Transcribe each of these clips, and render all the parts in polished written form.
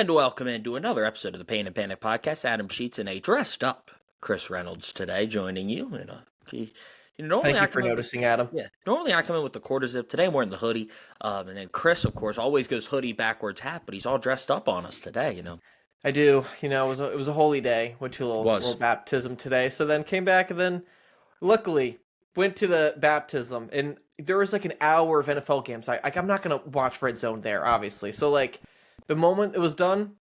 And welcome into another episode of the Pain and Panic Podcast. Adam Sheets and a dressed up Chris Reynolds today joining you. Normally Thank you for noticing, Adam. Normally I come in with the quarter zip. Today I'm wearing the hoodie. And then Chris, of course, always goes hoodie backwards hat, but he's all dressed up on us today, I do. It was a holy day. Went to a little baptism today. So then came back and then luckily went to the baptism. And there was like an hour of NFL games. I'm not going to watch Red Zone there, obviously. So like the moment it was done,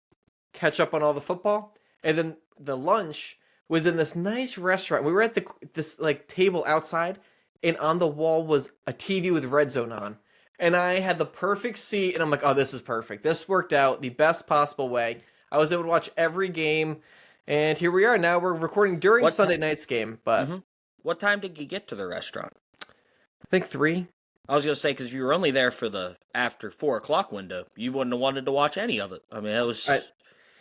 catch up on all the football. And then the lunch was in this nice restaurant. We were at this like table outside, and on the wall was a TV with Red Zone on. And I had the perfect seat, and I'm like, oh, this is perfect. This worked out the best possible way. I was able to watch every game, and here we are. Now we're recording during Sunday night's game. But What time did you get to the restaurant? I think 3. I was going to say, because you were only there for the after 4 o'clock window, you wouldn't have wanted to watch any of it. I mean, it was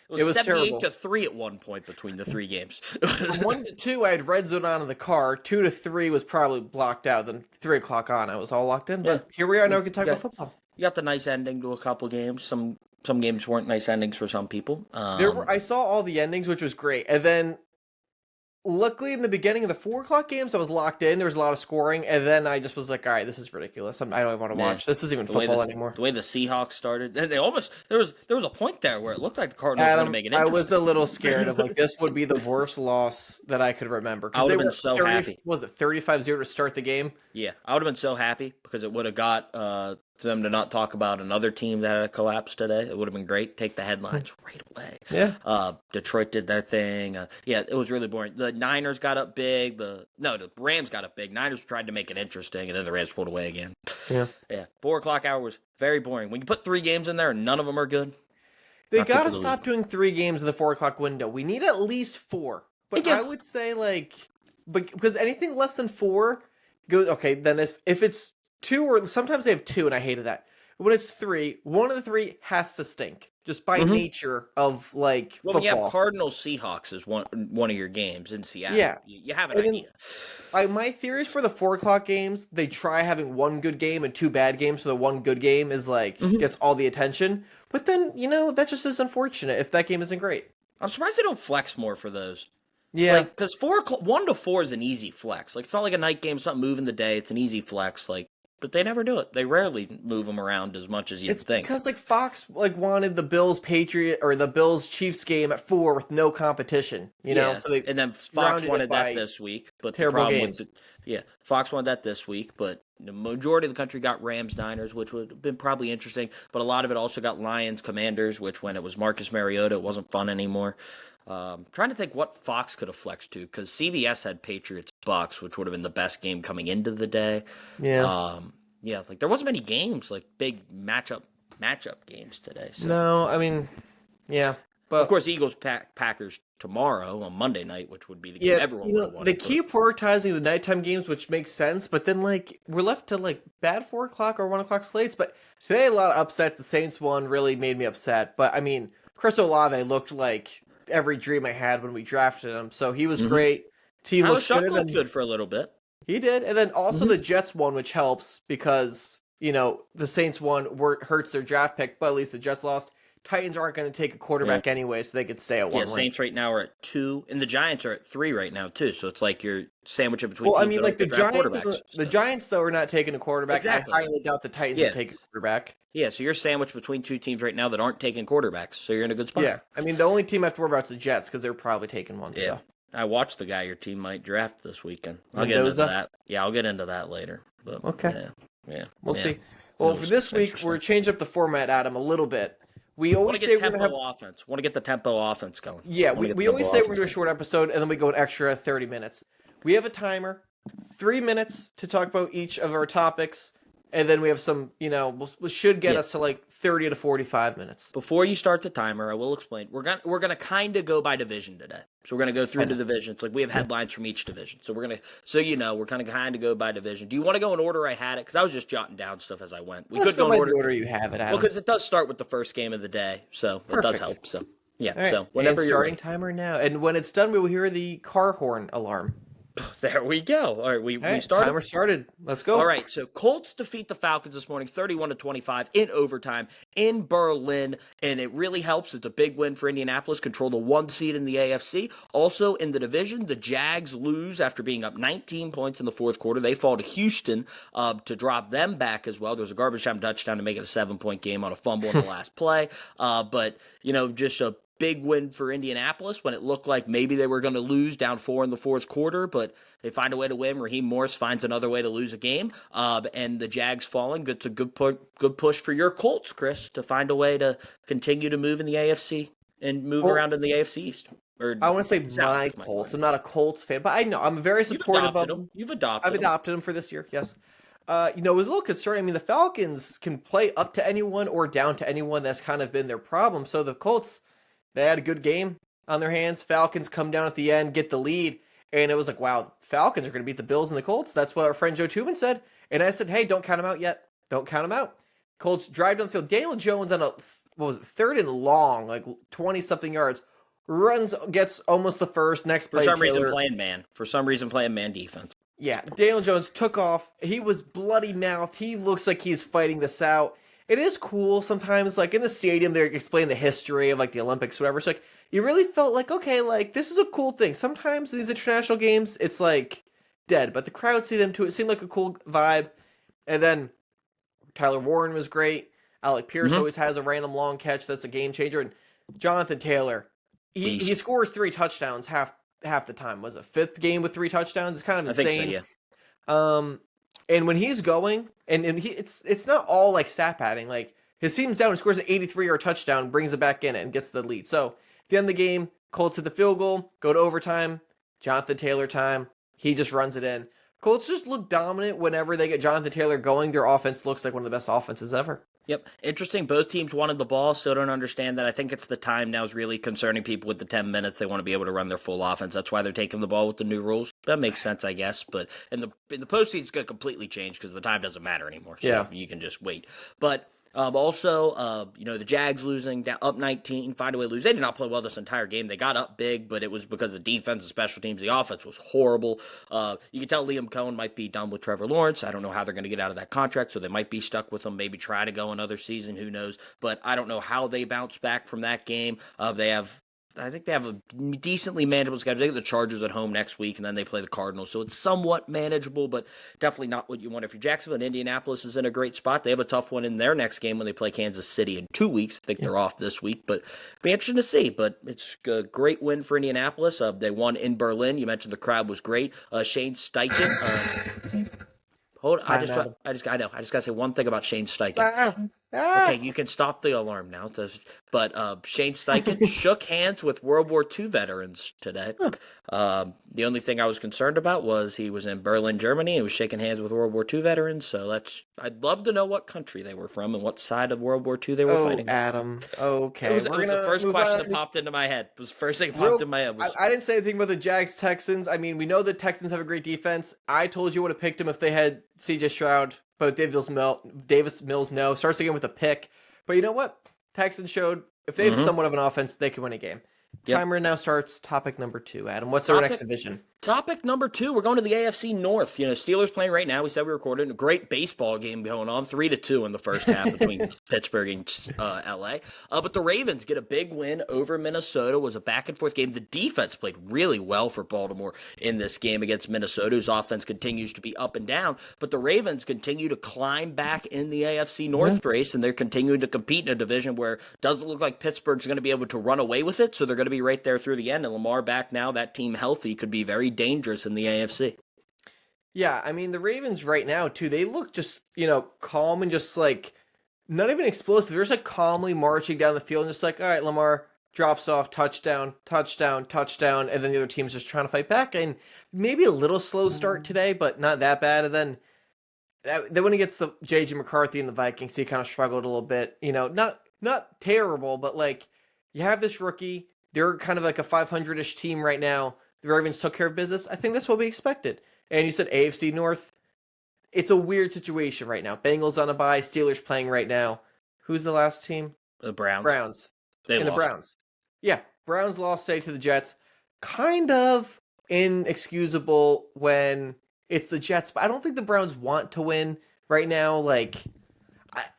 78-3 at one point between the 3 games. From 1 to 2, I had Red Zone on in the car. 2 to 3 was probably blocked out. Then 3 o'clock on, I was all locked in. But here we are. Now we can talk about football. You got the nice ending to a couple games. Some games weren't nice endings for some people. I saw all the endings, which was great. And then, luckily, in the beginning of the 4 o'clock games, I was locked in. There was a lot of scoring. And then I just was like, all right, this is ridiculous. I don't even want to watch. This isn't even football anymore. The way the Seahawks started, they almost there was a point there where it looked like the Cardinals were going to make it interesting. I was a little scared of like this would be the worst loss that I could remember. I would have been so happy. Was it 35-0 to start the game? Yeah, I would have been so happy because it would have got them to not talk about another team that had a collapse today. It would have been great. Take the headlines right away. Yeah. Detroit did their thing. It was really boring. The Niners got up big. The Rams got up big. Niners tried to make it interesting, and then the Rams pulled away again. Yeah. 4 o'clock hour was very boring. When you put 3 games in there and none of them are good, they got to stop doing 3 games in the 4 o'clock window. We need at least 4. But I would say because anything less than 4 goes okay. Then if it's 2 or sometimes they have 2, and I hated that. When it's 3, one of the 3 has to stink just by nature of football. When you have Cardinals Seahawks as one of your games in Seattle, you have an idea. My theory is for the 4 o'clock games, they try having 1 good game and 2 bad games, so the 1 good game is gets all the attention. But then that just is unfortunate if that game isn't great. I'm surprised they don't flex more for those. Yeah, because 1 to 4 is an easy flex. It's not like a night game, something moving the day. It's an easy flex. But they never do it. They rarely move them around as much as you'd think. Because Fox wanted the Bills Patriot or the Bills Chiefs game at 4 with no competition. So and then Fox wanted that this week. But terrible games. Fox wanted that this week. But the majority of the country got Rams Niners, which would have been probably interesting. But a lot of it also got Lions Commanders, which when it was Marcus Mariota, it wasn't fun anymore. Trying to think what Fox could have flexed to, because CBS had Patriots Bucks, which would have been the best game coming into the day. Yeah. There wasn't many games, big matchup games today. So. No, I mean, yeah. But of course, Eagles Packers tomorrow on Monday night, which would be the game everyone would want. They keep prioritizing the nighttime games, which makes sense. But then we're left to bad 4 o'clock or 1 o'clock slates. But today a lot of upsets. The Saints one really made me upset. But I mean, Chris Olave looked like every dream I had when we drafted him. So he was great. Team looks good for a little bit. He did. And then also the Jets won, which helps because, the Saints won hurts their draft pick, but at least the Jets lost. Titans aren't going to take a quarterback anyway, so they could stay at 1. Saints right now are at 2, and the Giants are at 3 right now too. So it's like you're sandwiching between. Well, I mean, the Giants though are not taking a quarterback. Exactly. I highly doubt the Titans will take a quarterback. Yeah, so you're sandwiched between 2 teams right now that aren't taking quarterbacks. So you're in a good spot. Yeah, I mean, the only team I have to worry about is the Jets because they're probably taking one. Yeah. So. I watched the guy your team might draft this weekend. I'll get into that. Yeah, I'll get into that later. But okay. Yeah. We'll see. Well, for this week, we're changing up the format, Adam, a little bit. We always say we're going to have offense. Want to get the tempo offense going. Yeah, we always say we're going to do a short episode, and then we go an extra 30 minutes. We have a timer, 3 minutes to talk about each of our topics, and then we have some, we should get us to 30 to 45 minutes. Before you start the timer, I will explain. We're gonna kind of go by division today. So we're gonna go through the divisions. We have headlines from each division. So we're gonna, we're kind of go by division. Do you want to go in order I had it? Because I was just jotting down stuff as I went. Let's go in order you have it, Adam. Well, because it does start with the first game of the day, so it does help. So yeah. Right. So whenever you're starting timer now, and when it's done, we will hear the car horn alarm. There we go. All right, we started. Timer started. Let's go. All right, so Colts defeat the Falcons this morning, 31-25 in overtime in Berlin, and it really helps. It's a big win for Indianapolis, control the 1 seed in the AFC. Also in the division, the Jags lose after being up 19 points in the fourth quarter. They fall to Houston to drop them back as well. There's a garbage time touchdown to make it a 7-point game on a fumble in the last play, but just a big win for Indianapolis when it looked like maybe they were going to lose, down 4 in the fourth quarter, but they find a way to win. Raheem Morris finds another way to lose a game, and the Jags falling. It's a good push for your Colts, Chris, to find a way to continue to move in the AFC and move around in the AFC East. I want to say my Colts. I'm not a Colts fan, but I know I'm very supportive of them. I've adopted them for this year, yes. It was a little concerning. I mean, the Falcons can play up to anyone or down to anyone. That's kind of been their problem. So the Colts, they had a good game on their hands. Falcons come down at the end, get the lead, and it was like, wow, Falcons are going to beat the Bills and the Colts. That's what our friend Joe Tubman said. And I said, hey, don't count them out yet. Don't count them out. Colts drive down the field. Daniel Jones on third and long, like 20-something yards, gets almost the first. Next play, For some reason playing man defense. Yeah, Daniel Jones took off. He was bloody mouth. He looks like he's fighting this out. It is cool sometimes, like in the stadium, they're explaining the history of like the Olympics, whatever. So like, you really felt like, okay, like this is a cool thing. Sometimes these international games, it's like dead, but the crowd see them too. It seemed like a cool vibe. And then Tyler Warren was great. Alec Pierce always has a random long catch that's a game changer. And Jonathan Taylor, he scores 3 touchdowns half the time. Was it 5th game with 3 touchdowns? It's kind of insane. I think so, yeah. And when he's going, and it's not all like stat padding. Like his team's down, he scores an 83-yard touchdown, brings it back in and gets the lead. So at the end of the game, Colts hit the field goal, go to overtime. Jonathan Taylor time. He just runs it in. Colts just look dominant whenever they get Jonathan Taylor going. Their offense looks like one of the best offenses ever. Yep. Interesting. Both teams wanted the ball. Still don't understand that. I think it's the time now is really concerning people with the 10 minutes. They want to be able to run their full offense. That's why they're taking the ball with the new rules. That makes sense, I guess. But in the postseason, it's going to completely change because the time doesn't matter anymore. So you can just wait. But the Jags losing, up 19, find a way to lose. They did not play well this entire game. They got up big, but it was because of defense and special teams. The offense was horrible. You can tell Liam Cohen might be done with Trevor Lawrence. I don't know how they're going to get out of that contract, so they might be stuck with him, maybe try to go another season. Who knows? But I don't know how they bounce back from that game. I think they have a decently manageable schedule. They get the Chargers at home next week, and then they play the Cardinals. So it's somewhat manageable, but definitely not what you want. If you're Jacksonville and Indianapolis is in a great spot, they have a tough one in their next game when they play Kansas City in 2 weeks. I think they're off this week, but be interesting to see. But it's a great win for Indianapolis. They won in Berlin. You mentioned the crowd was great. Shane Steichen. Hold on. I just got to say one thing about Shane Steichen. Okay, you can stop the alarm now. But Shane Steichen shook hands with World War II veterans today. The only thing I was concerned about was he was in Berlin, Germany, and was shaking hands with World War II veterans. So I'd love to know what country they were from and what side of World War II they were fighting. Adam. Okay. It was the first question that popped into my head. It was the first thing that popped in my head. I didn't say anything about the Jags-Texans. I mean, we know the Texans have a great defense. I told you I would have picked them if they had C.J. Stroud. But Davis Mills, no. Starts again with a pick. But you know what? Texans showed if they have somewhat of an offense, they can win a game. Yep. Timer now starts. Topic number 2, Adam. What's our next division? Topic number 2, we're going to the AFC North. Steelers playing right now. We said we recorded a great baseball game going on, 3-2 in the first half between Pittsburgh and LA. But the Ravens get a big win over Minnesota. It was a back-and-forth game. The defense played really well for Baltimore in this game against Minnesota, whose offense continues to be up and down. But the Ravens continue to climb back in the AFC North race, and they're continuing to compete in a division where it doesn't look like Pittsburgh's going to be able to run away with it, so they're going to be right there through the end. And Lamar back now, that team healthy, could be very dangerous in the AFC. Yeah, I mean, the Ravens right now, too, they look just, calm and just like, not even explosive. They're just like calmly marching down the field and just like, all right, Lamar drops off, touchdown, touchdown, touchdown, and then the other team's just trying to fight back. And maybe a little slow start today, but not that bad. And then when he gets the J.J. McCarthy and the Vikings, he kind of struggled a little bit. Not terrible, but like, you have this rookie. They're kind of like a 500-ish team right now. The Ravens took care of business. I think that's what we expected. And you said AFC North. It's a weird situation right now. Bengals on a bye. Steelers playing right now. Who's the last team? The Browns. The Browns. Yeah, Browns lost today to the Jets. Kind of inexcusable when it's the Jets. But I don't think the Browns want to win right now. Like,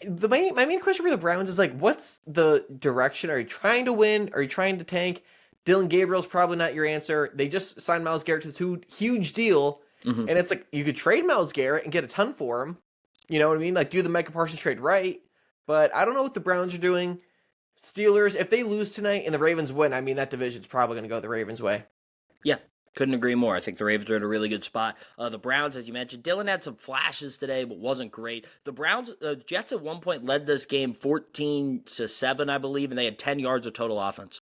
my main question for the Browns is like, what's the direction? Are you trying to win? Are you trying to tank? Dylan Gabriel's probably not your answer. They just signed Myles Garrett to this huge deal, and it's like you could trade Myles Garrett and get a ton for him. You know what I mean? Like do the Micah Parsons trade right. But I don't know what the Browns are doing. Steelers, if they lose tonight and the Ravens win, I mean that division's probably going to go the Ravens' way. Yeah. Couldn't agree more. I think the Ravens are in a really good spot. The Browns, as you mentioned, Dylan had some flashes today, but wasn't great. The Jets at one point led this game 14-7, I believe, and they had 10 yards of total offense.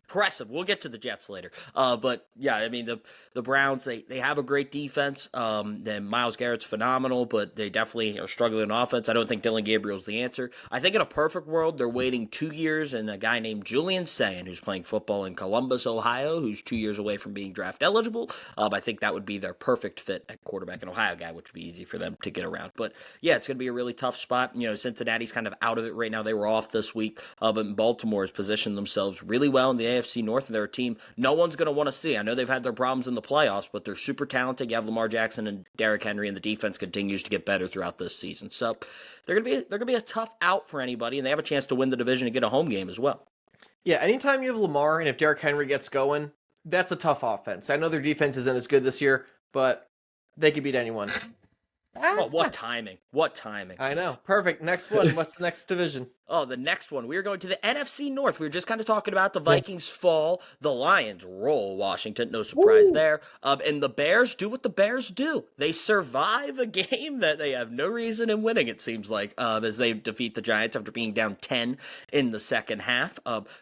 Impressive. We'll get to the Jets later. But yeah, I mean the Browns, they have a great defense. Then Myles Garrett's phenomenal, but they definitely are struggling on offense. I don't think Dylan Gabriel's the answer. I think in a perfect world, they're waiting 2 years, and a guy named Julian Sayin, who's playing football in Columbus, Ohio, who's 2 years away from being draft eligible. I think that would be their perfect fit at quarterback, an Ohio guy, which would be easy for them to get around. But yeah, it's going to be a really tough spot. You know, Cincinnati's kind of out of it right now. They were off this week, but Baltimore has positioned themselves really well in the AFC North, and they're a team no one's going to want to see. I know they've had their problems in the playoffs, but they're super talented. You have Lamar Jackson and Derrick Henry, and the defense continues to get better throughout this season. So they're going to be a tough out for anybody, and they have a chance to win the division and get a home game as well. Yeah, anytime you have Lamar, and if Derrick Henry gets going, that's a tough offense. I know their defense isn't as good this year, but they could beat anyone. Oh, what timing. What timing. I know. Perfect. Next one. What's the next division? Oh, the next one. We are going to the NFC North. We were just kind of talking about the Vikings fall. The Lions roll Washington. No surprise there. And the Bears do what the Bears do. They survive a game that they have no reason in winning, it seems like, as they defeat the Giants after being down 10 in the second half.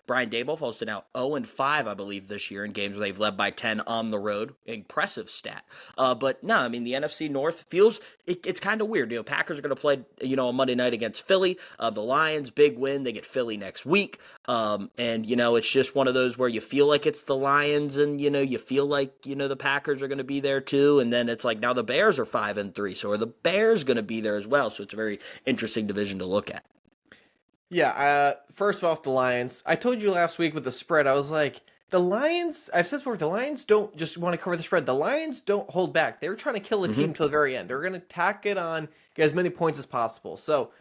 Brian Daboll falls to now 0-5, I believe, this year in games where they've led by 10 on the road. Impressive stat. But no, I mean, the NFC North feels... It's kind of weird. You know, Packers are going to play, on Monday night against Philly. The Lions, big win. They get Philly next week. And, it's just one of those where you feel like it's the Lions and, you feel like, the Packers are going to be there too. And then it's like now the Bears are 5-3. So are the Bears going to be there as well? So it's a very interesting division to look at. Yeah. First off, the Lions. I told you last week with the spread, I was like, the Lions, I've said before, the Lions don't just want to cover the spread. The Lions don't hold back. They're trying to kill a team till the very end. They're going to tack it on, get as many points as possible. So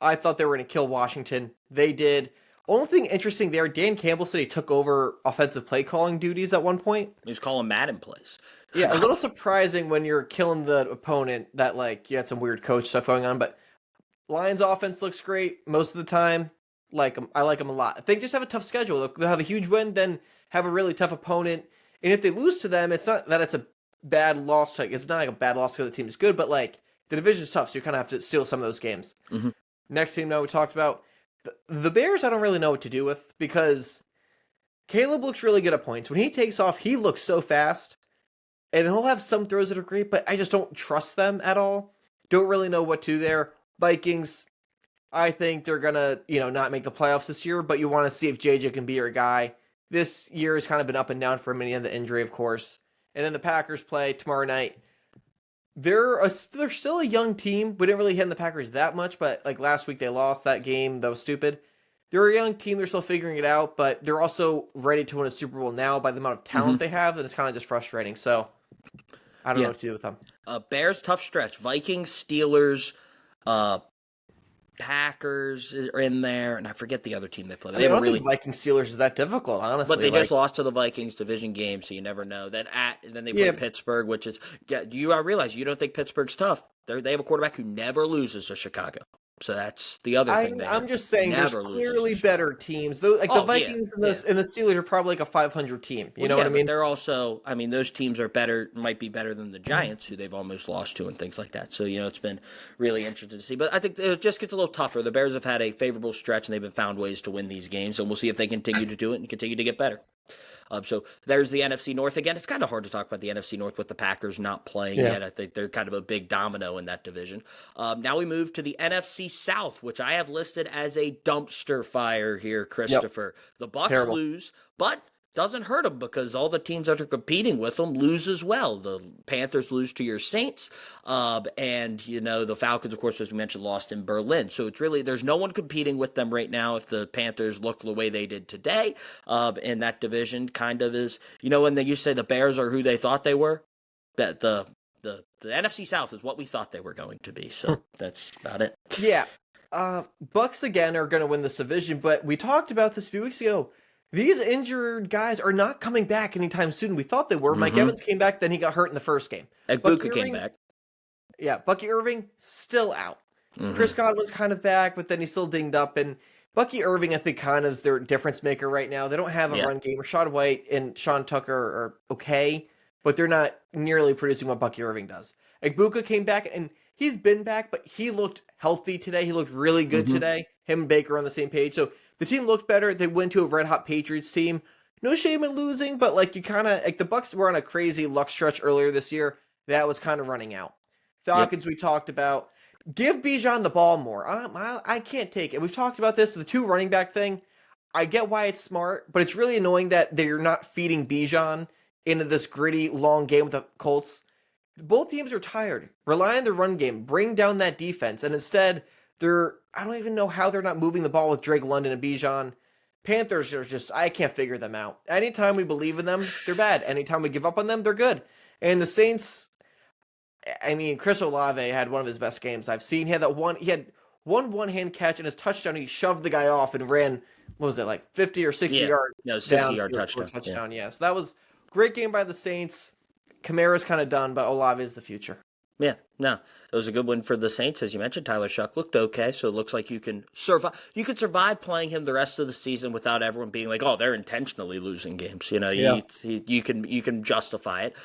I thought they were going to kill Washington. They did. Only thing interesting there, Dan Campbell said he took over offensive play calling duties at one point. He was calling Madden plays. Yeah, a little surprising when you're killing the opponent that, you had some weird coach stuff going on. But Lions offense looks great most of the time. I like them a lot. They just have a tough schedule. They'll have a huge win, then have a really tough opponent. And if they lose to them, it's not that it's a bad loss. It's not like a bad loss because the team is good, but the division is tough, so you kind of have to steal some of those games. Next team we talked about, the Bears I don't really know what to do with because Caleb looks really good at points. When he takes off, he looks so fast. And he'll have some throws that are great, but I just don't trust them at all. Don't really know what to do there. Vikings, I think they're going to, not make the playoffs this year, but you want to see if JJ can be your guy. This year has kind of been up and down for many of the injury, of course. And then the Packers play tomorrow night. They're still a young team. We didn't really hit on the Packers that much, but last week they lost that game. That was stupid. They're a young team. They're still figuring it out, but they're also ready to win a Super Bowl now by the amount of talent they have, and it's kind of just frustrating. So I don't know what to do with them. Bears, tough stretch. Vikings, Steelers, Packers are in there, and I forget the other team they play. I don't think Vikings Steelers is that difficult, honestly. But they just lost to the Vikings division game, so you never know. Then they play Pittsburgh, which is you realize you don't think Pittsburgh's tough. They have a quarterback who never loses to Chicago. So that's the other thing. I'm just saying there's clearly better teams. The Vikings and the Steelers are probably a 500 team. You know what I mean? They're also, those teams are better, might be better than the Giants, who they've almost lost to and things like that. So, it's been really interesting to see. But I think it just gets a little tougher. The Bears have had a favorable stretch, and they've found ways to win these games. And we'll see if they continue to do it and continue to get better. So there's the NFC North. Again, it's kind of hard to talk about the NFC North with the Packers not playing yet. I think they're kind of a big domino in that division. Now we move to the NFC South, which I have listed as a dumpster fire here, Christopher. Yep. The Bucs lose, but doesn't hurt them because all the teams that are competing with them lose as well. The Panthers lose to your Saints, and the Falcons, of course, as we mentioned, lost in Berlin. So it's really, there's no one competing with them right now. If the Panthers look the way they did today, and that division kind of is, when they used to say the Bears are who they thought they were, that the NFC South is what we thought they were going to be. So that's about it. Yeah. Bucks again are going to win this division, but we talked about this a few weeks ago. These injured guys are not coming back anytime soon. We thought they were. Mm-hmm. Mike Evans came back, then he got hurt in the first game. Egbuka came back. Yeah, Bucky Irving still out. Mm-hmm. Chris Godwin's kind of back, but then he's still dinged up. And Bucky Irving, I think, kind of is their difference maker right now. They don't have a run game. Rashad White and Sean Tucker are okay, but they're not nearly producing what Bucky Irving does. Egbuka came back, and he's been back, but he looked healthy today. He looked really good today. Him and Baker on the same page. So the team looked better. They went to a red-hot Patriots team. No shame in losing, but you kind of, the Bucs were on a crazy luck stretch earlier this year. That was kind of running out. Falcons, we talked about. Give Bijan the ball more. I can't take it. We've talked about this, the two running back thing. I get why it's smart, but it's really annoying that they're not feeding Bijan into this gritty, long game with the Colts. Both teams are tired. Rely on the run game. Bring down that defense. And instead, I don't even know how they're not moving the ball with Drake London and Bijan. Panthers are just, I can't figure them out. Anytime we believe in them, they're bad. Anytime we give up on them, they're good. And the Saints, Chris Olave had one of his best games I've seen. He had one-hand catch and his touchdown. He shoved the guy off and ran, 50 or 60 yards? No, 60-yard touchdown. Yeah. So that was a great game by the Saints. Kamara's kind of done, but Olave is the future. Yeah, no, it was a good win for the Saints, as you mentioned. Tyler Shuck looked okay, so it looks like you can survive. You could survive playing him the rest of the season without everyone being like, "Oh, they're intentionally losing games." You can justify it.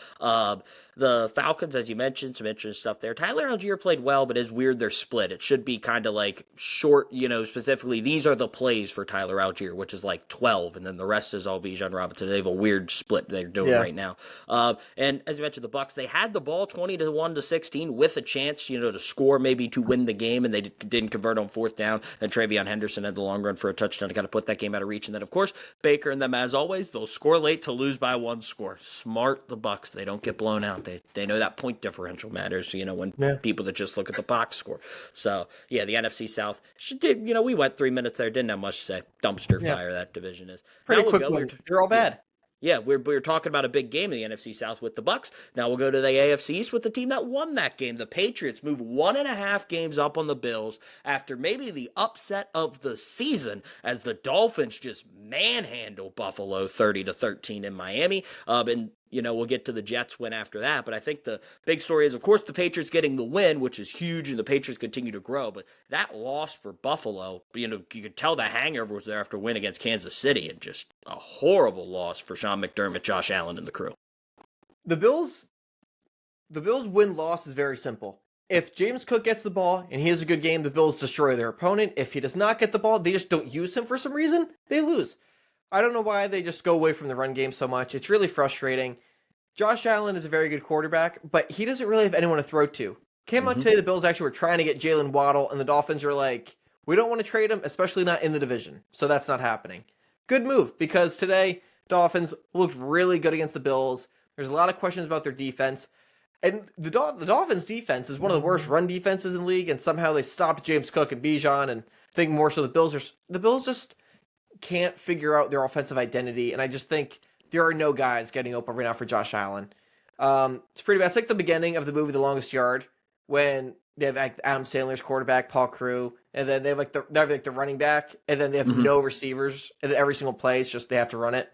The Falcons, as you mentioned, some interesting stuff there. Tyler Algier played well, but it's weird they're split. It should be kind of short, specifically, these are the plays for Tyler Algier, which is 12, and then the rest is all Bijan Robinson. They have a weird split they're doing right now. And as you mentioned, the Bucs, they had the ball 20-1 to 16 with a chance, to score, maybe to win the game, and they didn't convert on fourth down, and TreVeyon Henderson had the long run for a touchdown to kind of put that game out of reach. And then, of course, Baker and them, as always, they'll score late to lose by one score. Smart, the Bucs. They don't get blown out. They know that point differential matters, when people that just look at the box score. So, the NFC South, we went 3 minutes there, didn't have much to say. Dumpster fire that division is. Pretty quick one. They're all bad. Yeah, we're talking about a big game in the NFC South with the Bucs. Now we'll go to the AFC East with the team that won that game. The Patriots move 1.5 games up on the Bills after maybe the upset of the season as the Dolphins just manhandle Buffalo 30-13 in Miami. And we'll get to the Jets win after that. But I think the big story is, of course, the Patriots getting the win, which is huge, and the Patriots continue to grow. But that loss for Buffalo, you could tell the hangover was there after a win against Kansas City, and just a horrible loss for Sean McDermott, Josh Allen, and the crew. The Bills' win-loss is very simple. If James Cook gets the ball and he has a good game, the Bills destroy their opponent. If he does not get the ball, they just don't use him for some reason, they lose. I don't know why they just go away from the run game so much. It's really frustrating. Josh Allen is a very good quarterback, but he doesn't really have anyone to throw to. Came out today, the Bills actually were trying to get Jalen Waddle, and the Dolphins are like, we don't want to trade him, especially not in the division. So that's not happening. Good move, because today, Dolphins looked really good against the Bills. There's a lot of questions about their defense. And the Dolphins' defense is one of the worst run defenses in the league, and somehow they stopped James Cook and Bijan, and I think more so the Bills just can't figure out their offensive identity, and I just think there are no guys getting open right now for Josh Allen. It's pretty bad. It's like the beginning of the movie The Longest Yard, when they have Adam Sandler's quarterback, Paul Crewe, and then they have the running back, and then they have no receivers, and then every single play it's just they have to run it.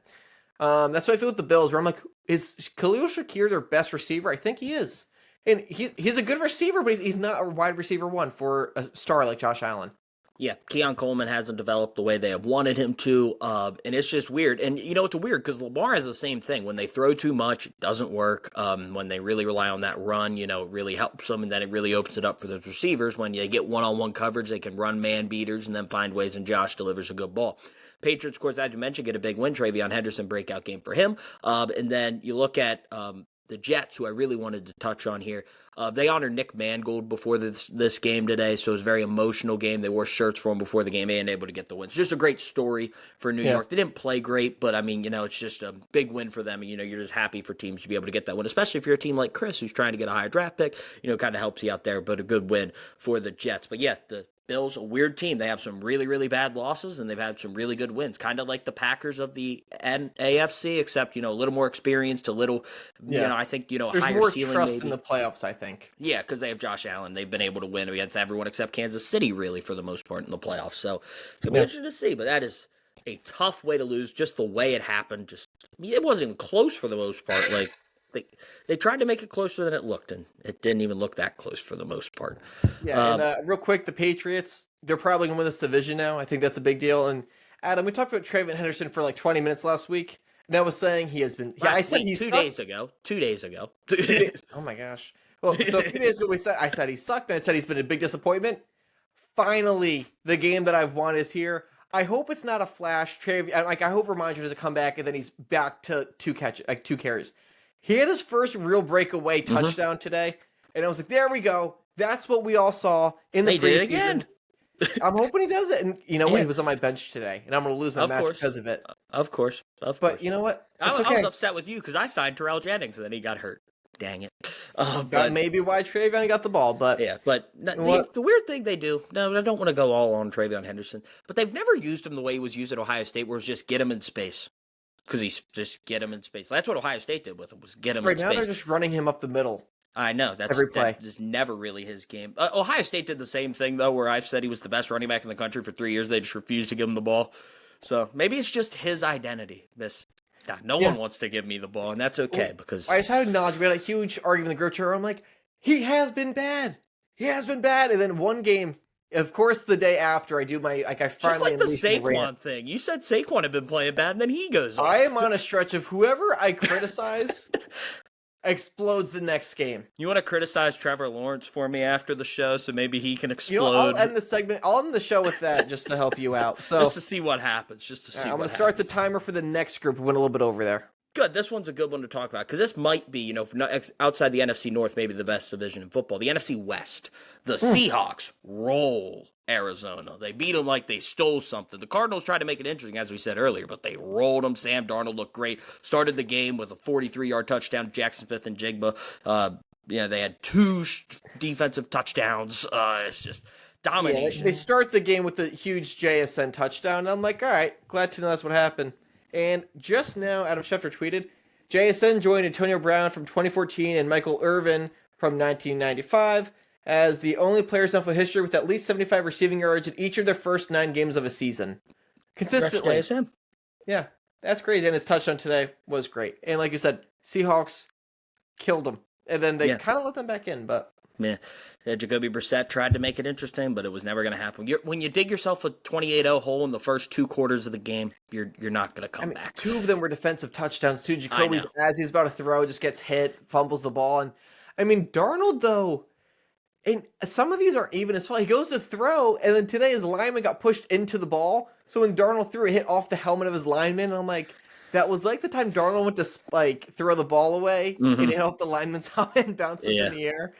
That's what I feel with the Bills, where I'm like, is Khalil Shakir their best receiver? I think he is. And he's a good receiver, but he's not a wide receiver one for a star like Josh Allen. Yeah, Keon Coleman hasn't developed the way they have wanted him to, and it's just weird. And, it's weird because Lamar has the same thing. When they throw too much, it doesn't work. When they really rely on that run, it really helps them, and then it really opens it up for those receivers. When they get one-on-one coverage, they can run man beaters and then find ways, and Josh delivers a good ball. Patriots, of course, as you mentioned, get a big win. TreVeyon Henderson, breakout game for him. And then you look at the Jets, who I really wanted to touch on here, they honored Nick Mangold before this game today, so it was a very emotional game. They wore shirts for him before the game and able to get the win. It's just a great story for New York. They didn't play great, but I mean, it's just a big win for them. And, you're just happy for teams to be able to get that win, especially if you're a team like Chris, who's trying to get a higher draft pick. Kind of helps you out there, but a good win for the Jets. But yeah, the Bills, a weird team. They have some really, really bad losses, and they've had some really good wins. Kind of like the Packers of the AFC, except, a little more experienced, a little, I think, There's higher more ceiling trust maybe in the playoffs, I think. Yeah, because they have Josh Allen. They've been able to win against everyone except Kansas City, really, for the most part in the playoffs. So it's going to be interesting to see, but that is a tough way to lose, just the way it happened. It wasn't even close for the most part. Like, they tried to make it closer than it looked, and it didn't even look that close for the most part. Yeah, and real quick, the Patriots, they're probably going to win this division now. I think that's a big deal. And Adam, we talked about TreVeyon Henderson for like 20 minutes last week, and I was saying he has been. Yeah, I said he 2 days ago. 2 days ago. Oh my gosh. Well, so 2 days ago I said he sucked, and I said he's been a big disappointment. Finally, the game that I've wanted is here. I hope it's not a flash. I hope Rhamondre doesn't come back and then he's back to two carries. He had his first real breakaway touchdown today, and I was like, there we go. That's what we all saw in the preseason. Did it again. I'm hoping he does it. And you know what? He was on my bench today, and I'm going to lose my match because of it. Of course. But you know what? I was upset with you because I signed Terrell Jennings, and then he got hurt. Dang it. That may be why TreVeyon got the ball, but... Yeah, but the weird thing they do... No, I don't want to go all on TreVeyon Henderson, but they've never used him the way he was used at Ohio State, where it's just get him in space. Because he's just get him in space. That's what Ohio State did with him, was get him in space. Right now they're just running him up the middle. I know. Every play. That is never really his game. Ohio State did the same thing, though, where I've said he was the best running back in the country for 3 years. They just refused to give him the ball. So maybe it's just his identity. No one wants to give me the ball, and that's okay because... I just had to acknowledge, we had a huge argument in the group chat. I'm like, he has been bad. He has been bad. And then one game... Of course, the day after I do my, I finally... Just like the Saquon thing. You said Saquon had been playing bad, and then he goes off. I am on a stretch of whoever I criticize explodes the next game. You want to criticize Trevor Lawrence for me after the show, so maybe he can explode? I'll end the segment. I'll end the show with that just to help you out. So just to see what happens. I'm going to start the timer for the next group. We went a little bit over there. Good. This one's a good one to talk about because this might be, outside the NFC North, maybe the best division in football. The NFC West, the Seahawks roll Arizona. They beat them like they stole something. The Cardinals tried to make it interesting, as we said earlier, but they rolled them. Sam Darnold looked great. Started the game with a 43-yard touchdown to Jackson Smith and Jigba. They had 2 defensive touchdowns. It's just domination. Yeah, they start the game with a huge JSN touchdown. And I'm like, all right, glad to know that's what happened. And just now, Adam Schefter tweeted, JSN joined Antonio Brown from 2014 and Michael Irvin from 1995 as the only players in NFL history with at least 75 receiving yards in each of their first 9 games of a season. Consistently. JSN. Yeah, that's crazy. And his touchdown today was great. And like you said, Seahawks killed them. And then they kind of let them back in, but... Yeah, Jacoby Brissett tried to make it interesting, but it was never going to happen. When you dig yourself a 28-0 hole in the first 2 quarters of the game, you're not going to come back. 2 of them were defensive touchdowns, too. Jacoby's, as he's about to throw, just gets hit, fumbles the ball. And I mean, Darnold, though, and some of these aren't even his fault. He goes to throw, and then today his lineman got pushed into the ball. So when Darnold threw, it hit off the helmet of his lineman. And I'm like, that was like the time Darnold went to throw the ball away and it hit off the lineman's helmet and bounced up in the air.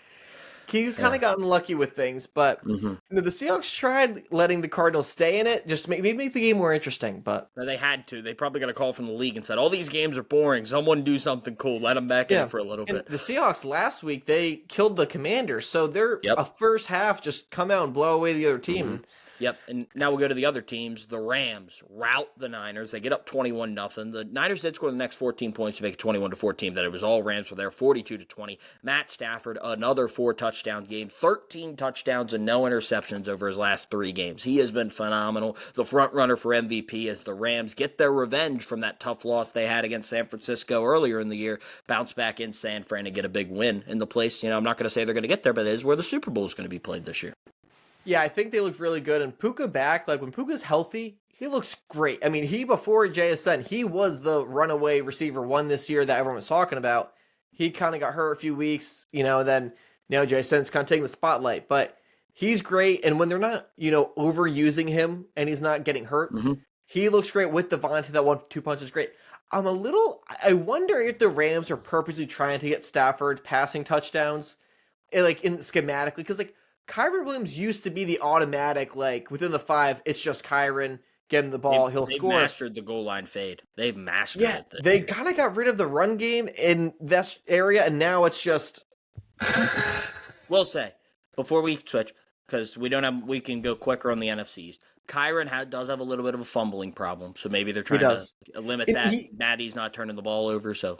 He's kind of gotten lucky with things, but the Seahawks tried letting the Cardinals stay in it, just to make the game more interesting. But they had to. They probably got a call from the league and said, all these games are boring. Someone do something cool. Let them back in for a little bit. The Seahawks last week, they killed the Commanders, so their first half just come out and blow away the other team. Yep, and now we'll go to the other teams. The Rams rout the Niners. They get up 21-0. The Niners did score the next 14 points to make it 21-14. That it was all Rams for there, 42-20. Matt Stafford, another 4-touchdown game, 13 touchdowns and no interceptions over his last 3 games. He has been phenomenal. The front runner for MVP as the Rams get their revenge from that tough loss they had against San Francisco earlier in the year. Bounce back in San Fran and get a big win in the place. I'm not going to say they're going to get there, but it is where the Super Bowl is going to be played this year. Yeah, I think they looked really good. And Puka back, when Puka's healthy, he looks great. I mean, before JSN, he was the runaway receiver 1 this year that everyone was talking about. He kind of got hurt a few weeks, and then now JSN's kind of taking the spotlight. But he's great. And when they're not, overusing him and he's not getting hurt, he looks great with Devontae. That 1-2 punch is great. I wonder if the Rams are purposely trying to get Stafford passing touchdowns, like in schematically, because like Kyren Williams used to be the automatic, like within the 5, it's just Kyren getting the ball, he'll they've score. mastered the goal line fade. They've mastered it. They kind of got rid of the run game in this area, and now it's just. We'll say before we switch, because we can go quicker on the NFCs. Kyren does have a little bit of a fumbling problem, so maybe they're trying to limit that. Maddie's not turning the ball over, so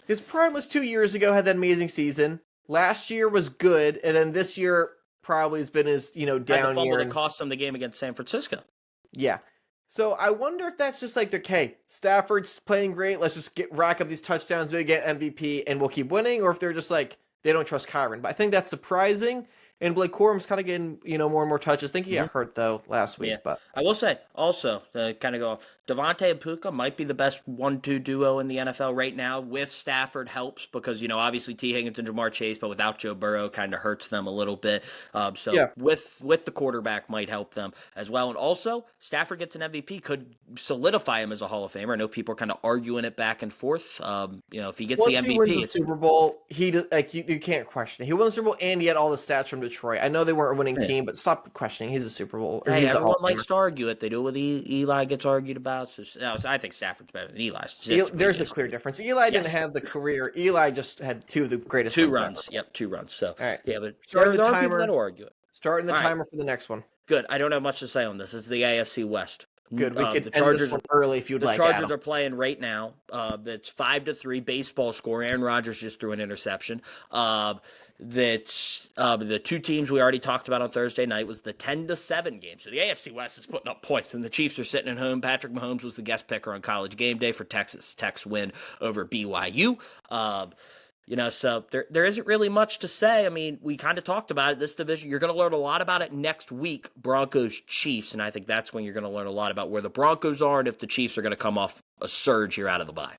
his prime was 2 years ago. Had that amazing season. Last year was good, and then this year probably has been his down had the fumble year. That cost them the game against San Francisco. Yeah. So I wonder if that's just like, okay, Stafford's playing great. Let's just rack up these touchdowns, maybe get MVP, and we'll keep winning. Or if they're just like, they don't trust Kyren. But I think that's surprising. And Blake Corum's kind of getting, more and more touches. I think he got hurt, though, last week. Yeah. But I will say, also, to kind of go off, Devontae and Puka might be the best 1-2 duo in the NFL right now. With Stafford helps because, obviously T. Higgins and Jamar Chase, but without Joe Burrow, kind of hurts them a little bit. With the quarterback might help them as well. And also, Stafford gets an MVP, could solidify him as a Hall of Famer. I know people are kind of arguing it back and forth. If he gets once the MVP. He wins the Super Bowl, you can't question it. He won the Super Bowl and he had all the stats from Detroit. I know they weren't a winning team, but stop questioning. He's a Super Bowl. Everyone likes to argue it. They do it with Eli gets argued about. So, I think Stafford's better than Eli. There's a clear difference. Eli didn't have the career. Eli just had 2 of the greatest. 2 runs. Yep, 2 runs. So, all right. Yeah, but starting the timer. People that'll argue it. Starting the timer for the next one. Good. I don't have much to say on this. It's the AFC West. Good. We could end this one early if you'd like. The Chargers are playing right now. That's 5-3 baseball score. Aaron Rodgers just threw an interception. That's the 2 teams we already talked about on Thursday night was the 10-7 game. So the AFC West is putting up points, and the Chiefs are sitting at home. Patrick Mahomes was the guest picker on College Game Day for Texas Tech's win over BYU. So there isn't really much to say. I mean, we kind of talked about it. This division, you're going to learn a lot about it next week, Broncos, Chiefs, and I think that's when you're going to learn a lot about where the Broncos are and if the Chiefs are going to come off a surge here out of the bye.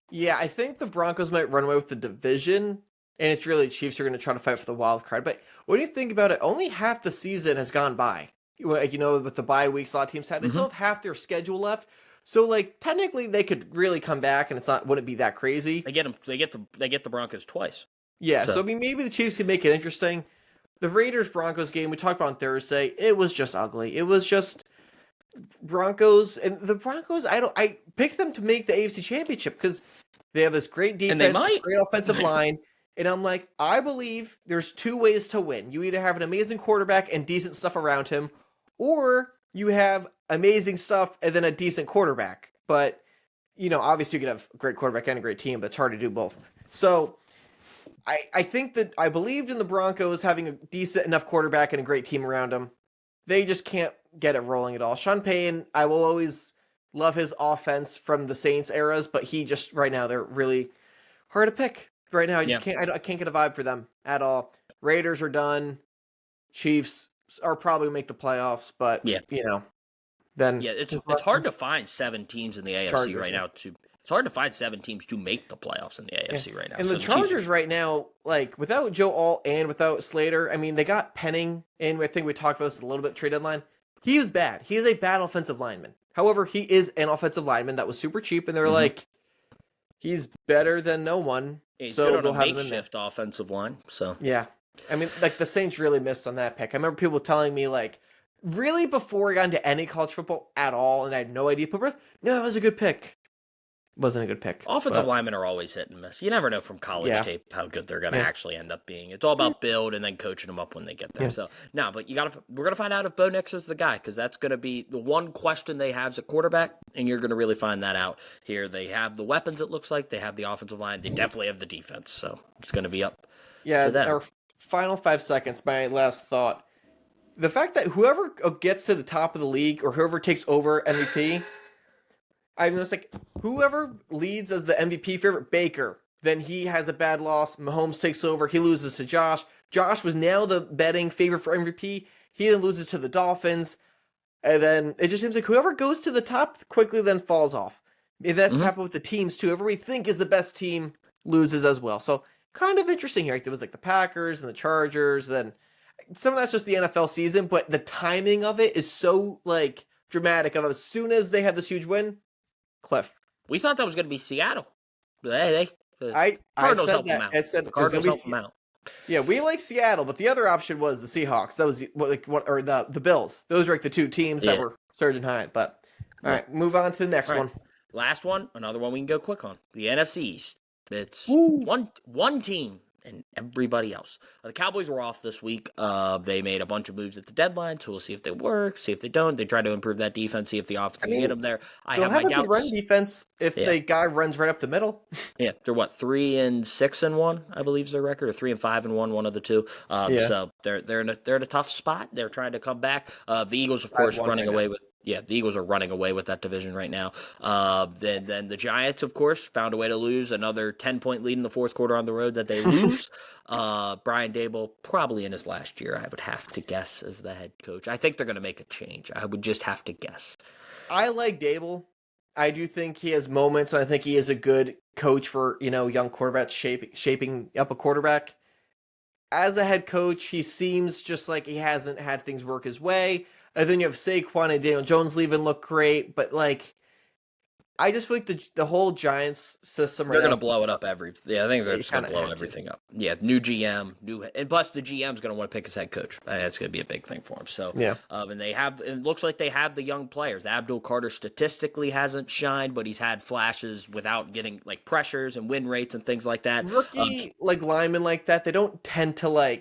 Yeah, I think the Broncos might run away with the division, and it's really Chiefs are going to try to fight for the wild card. But when you think about it, only half the season has gone by. With the bye weeks a lot of teams had, they still have half their schedule left. So, technically, they could really come back, and wouldn't be that crazy. They get the Broncos twice. Yeah, so I mean, maybe the Chiefs can make it interesting. The Raiders-Broncos game we talked about on Thursday, it was just ugly. It was just Broncos, and the Broncos. I picked them to make the AFC Championship because they have this great defense, this great offensive line, and I'm like, I believe there's 2 ways to win. You either have an amazing quarterback and decent stuff around him, or you have amazing stuff and then a decent quarterback. But, obviously you can have a great quarterback and a great team, but it's hard to do both. So I think that I believed in the Broncos having a decent enough quarterback and a great team around them. They just can't get it rolling at all. Sean Payton, I will always love his offense from the Saints eras, but he just, right now, they're really hard to pick. Right now, I can't get a vibe for them at all. Raiders are done. Chiefs are probably going to make the playoffs, but, then... Yeah, it's hard to find 7 teams in the AFC right now. It's hard to find 7 teams to make the playoffs in the AFC right now. And the Chargers right now, without Joe Alt and without Slater, I mean, they got Penning in. I think we talked about this a little bit trade deadline. He was bad. He is a bad offensive lineman. However, he is an offensive lineman that was super cheap, and they were like, he's better than no one. He's good on a makeshift offensive line. So yeah. I mean, the Saints really missed on that pick. I remember people telling me, really before I got into any college football at all, and I had no idea, no, that was a good pick. Wasn't a good pick. Offensive linemen are always hit and miss. You never know from college tape how good they're going to actually end up being. It's all about build and then coaching them up when they get there. Yeah. So no, but we're going to find out if Bo Nix is the guy, because that's going to be the one question they have at quarterback, and you're going to really find that out here. They have the weapons. It looks like they have the offensive line. They definitely have the defense. So it's going to be up. Yeah. To them. Our final 5 seconds. My last thought: the fact that whoever gets to the top of the league or whoever takes over MVP. I mean, it's whoever leads as the MVP favorite, Baker, then he has a bad loss. Mahomes takes over. He loses to Josh. Josh was now the betting favorite for MVP. He then loses to the Dolphins. And then it just seems like whoever goes to the top quickly then falls off. That's happened with the teams too. Whoever we think is the best team loses as well. So kind of interesting here. It was the Packers and the Chargers. Then some of that's just the NFL season, but the timing of it is so dramatic. Of as soon as they have this huge win, cliff. We thought that was going to be Seattle. The Cardinals helped them out. I said the Cardinals helped them out. Yeah, we like Seattle, but the other option was the Seahawks. That was or the Bills. Those were like the two teams that were surging high. But all right, move on to the next one. Last one, another one we can go quick on. The NFC East. It's one team and everybody else. The Cowboys were off this week. They made a bunch of moves at the deadline, so we'll see if they work, see if they don't. They try to improve that defense, see if the offense can get them there. I have my doubts. They'll have a good run defense if the guy runs right up the middle. Yeah, they're 3-6-1, I believe is their record, or 3-5-1, one of the two. So they're in a tough spot. They're trying to come back. The Eagles, of course, running away with. Yeah, the Eagles are running away with that division right now. Then the Giants, of course, found a way to lose another 10-point lead in the fourth quarter on the road that they lose. Brian Daboll, probably in his last year, I would have to guess, as the head coach. I think they're going to make a change. I would just have to guess. I like Daboll. I do think he has moments, and I think he is a good coach for, young quarterbacks shaping up a quarterback. As a head coach, he seems just like he hasn't had things work his way. And then you have Saquon and Daniel Jones leaving look great, but I just feel like the whole Giants system. They're going to blow it up I think they're just going to blow everything up. Yeah, new GM, and plus the GM's going to want to pick his head coach. That's going to be a big thing for him. So yeah, and it looks like they have the young players. Abdul Carter statistically hasn't shined, but he's had flashes without getting pressures and win rates and things like that. Rookie linemen like that, they don't tend to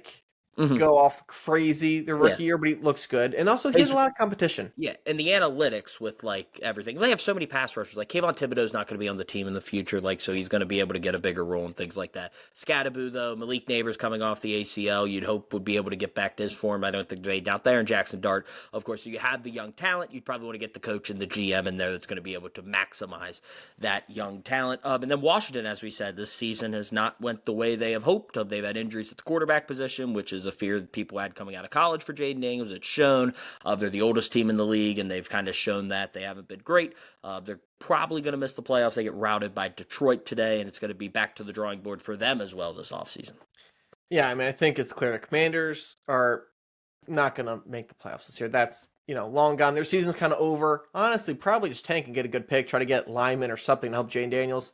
go off crazy the rookie year, but he looks good. And also, he has a lot of competition. Yeah, and the analytics with, everything. They have so many pass rushers. Kayvon Thibodeau's not going to be on the team in the future, so he's going to be able to get a bigger role and things like that. Scatterboo, though, Malik Neighbors coming off the ACL, you'd hope would be able to get back to his form. I don't think they doubt there. And Jackson Dart, of course, so you have the young talent. You'd probably want to get the coach and the GM in there that's going to be able to maximize that young talent. And then Washington, as we said, this season has not went the way they have hoped. They've had injuries at the quarterback position, which is a fear that people had coming out of college for Jaden Daniels. It's shown. They're the oldest team in the league, and they've kind of shown that they haven't been great. They're probably going to miss the playoffs. They get routed by Detroit today, and it's going to be back to the drawing board for them as well this offseason. Yeah, I think it's clear the Commanders are not going to make the playoffs this year. That's, long gone. Their season's kind of over. Honestly, probably just tank and get a good pick, try to get linemen or something to help Jaden Daniels.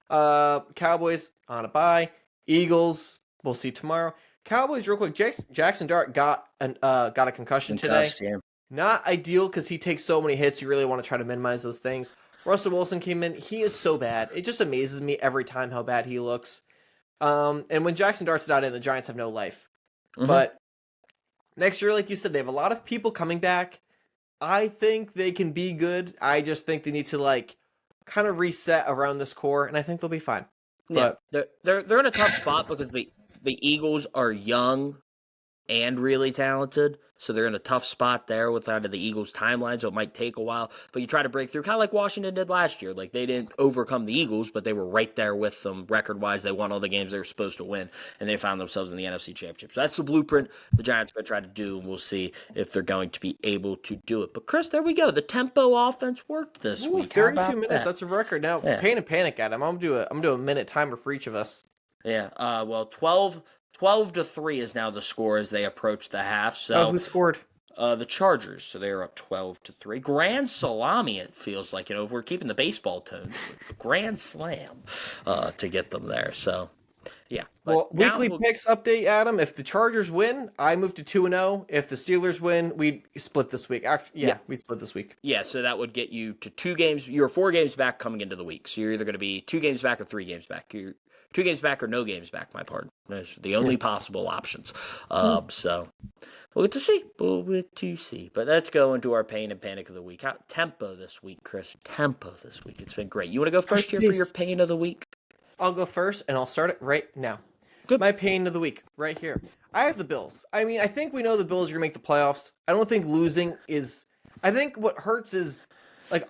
Cowboys on a bye. Eagles, we'll see tomorrow. Cowboys, real quick. Jackson Dart got a concussion today. Yeah. Not ideal because he takes so many hits. You really want to try to minimize those things. Russell Wilson came in. He is so bad. It just amazes me every time how bad he looks. And when Jackson Dart's not in, the Giants have no life. Mm-hmm. But next year, like you said, they have a lot of people coming back. I think they can be good. I just think they need to kind of reset around this core, and I think they'll be fine. Yeah, but they're in a tough spot because the Eagles are young and really talented, so they're in a tough spot there with the Eagles' timeline, so it might take a while. But you try to break through, kind of like Washington did last year. They didn't overcome the Eagles, but they were right there with them record-wise. They won all the games they were supposed to win, and they found themselves in the NFC Championship. So that's the blueprint the Giants are going to try to do, and we'll see if they're going to be able to do it. But, Chris, there we go. The tempo offense worked this week. 32 minutes. That's a record. Now, for Pain and Panic, Adam, I'm going to do a minute timer for each of us. Yeah, 12-3 is now the score as they approach the half. So who scored? The Chargers. So they are up 12-3. Grand salami, it feels like. If we're keeping the baseball tones, grand slam to get them there. So, yeah. Well, weekly picks update, Adam. If the Chargers win, I move to 2-0. If the Steelers win, we split this week. We'd split this week. Yeah, so that would get you to 2 games. You're 4 games back coming into the week. So you're either going to be 2 games back or 3 games back. You're 2 games back or no games back, my pardon. Those are the only possible options. So we'll get to see. But let's go into our Pain and Panic of the week. Tempo this week, Chris. Tempo this week. It's been great. You want to go first here for your Pain of the week? I'll go first, and I'll start it right now. Good. My Pain of the week, right here. I have the Bills. I think we know the Bills are going to make the playoffs. I don't think losing is... I think what hurts is...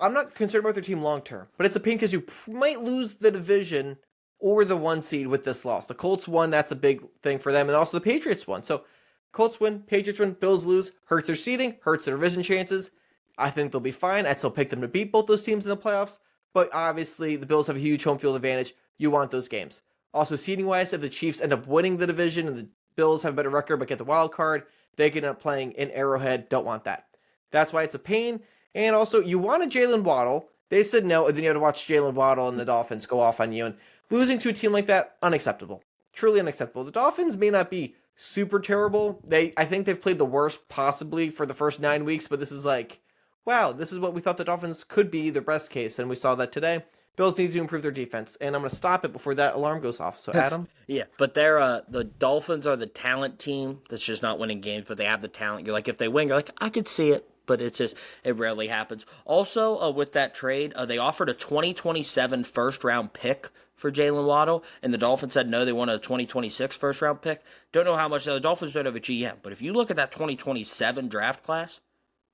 I'm not concerned about their team long term, but it's a pain because you might lose the division or the 1 seed with this loss. The Colts won, that's a big thing for them, and also the Patriots won. So Colts win, Patriots win, Bills lose, hurts their seeding, hurts their division chances. I think they'll be fine. I'd still pick them to beat both those teams in the playoffs, but obviously the Bills have a huge home field advantage. You want those games. Also, seeding-wise, if the Chiefs end up winning the division and the Bills have a better record but get the wild card, they can end up playing in Arrowhead. Don't want that. That's why it's a pain. And also, you want a Jalen Waddle. They said no, and then you had to watch Jalen Waddle and the Dolphins go off on you. And losing to a team like that, unacceptable. Truly unacceptable. The Dolphins may not be super terrible. I think they've played the worst possibly for the first 9 weeks, but this is like, wow, this is what we thought the Dolphins could be, their best case, and we saw that today. Bills need to improve their defense, and I'm going to stop it before that alarm goes off. So, Adam? Yeah, but they're the Dolphins are the talent team that's just not winning games, but they have the talent. You're like, if they win, you're like, I could see it, but it rarely happens. Also, with that trade, they offered a 2027 first-round pick for Jalen Waddle, and the Dolphins said no, they wanted a 2026 first-round pick. Don't know how much. The Dolphins don't have a GM, but if you look at that 2027 draft class,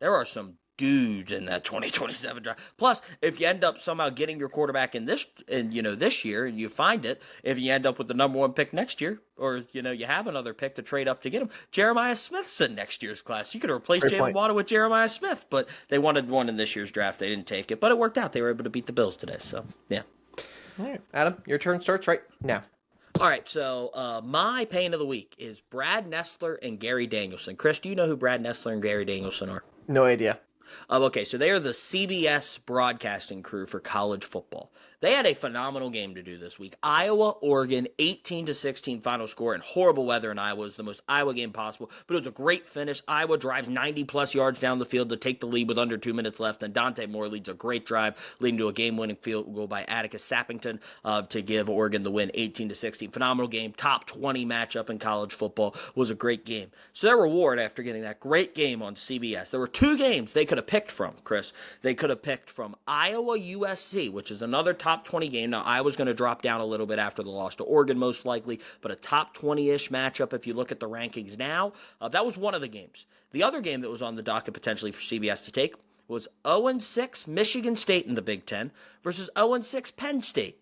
there are some dudes in that 2027 draft. Plus, if you end up somehow getting your quarterback this year, and you find it, if you end up with the number 1 pick next year, or you have another pick to trade up to get him, Jeremiah Smith's in next year's class. You could replace Jalen Waddle with Jeremiah Smith, but they wanted one in this year's draft. They didn't take it, but it worked out. They were able to beat the Bills today. So yeah. All right, Adam, your turn starts right now. All right, so my pain of the week is Brad Nessler and Gary Danielson. Chris, do you know who Brad Nessler and Gary Danielson are? No idea. Okay, so they are the CBS broadcasting crew for college football. They had a phenomenal game to do this week. Iowa, Oregon, 18-16 final score, and horrible weather in Iowa. It was the most Iowa game possible, but it was a great finish. Iowa drives 90-plus yards down the field to take the lead with under 2 minutes left, and Dante Moore leads a great drive, leading to a game-winning field goal by Atticus Sappington to give Oregon the win, 18-16. Phenomenal game, top 20 matchup in college football. Was a great game. So their reward after getting that great game on CBS, there were 2 games they could have picked from, Chris. They could have picked from Iowa USC, which is another top 20 game. Now, Iowa's going to drop down a little bit after the loss to Oregon, most likely, but a top 20-ish matchup if you look at the rankings now. That was one of the games. The other game that was on the docket potentially for CBS to take was 0-6 Michigan State in the Big Ten versus 0-6 Penn State.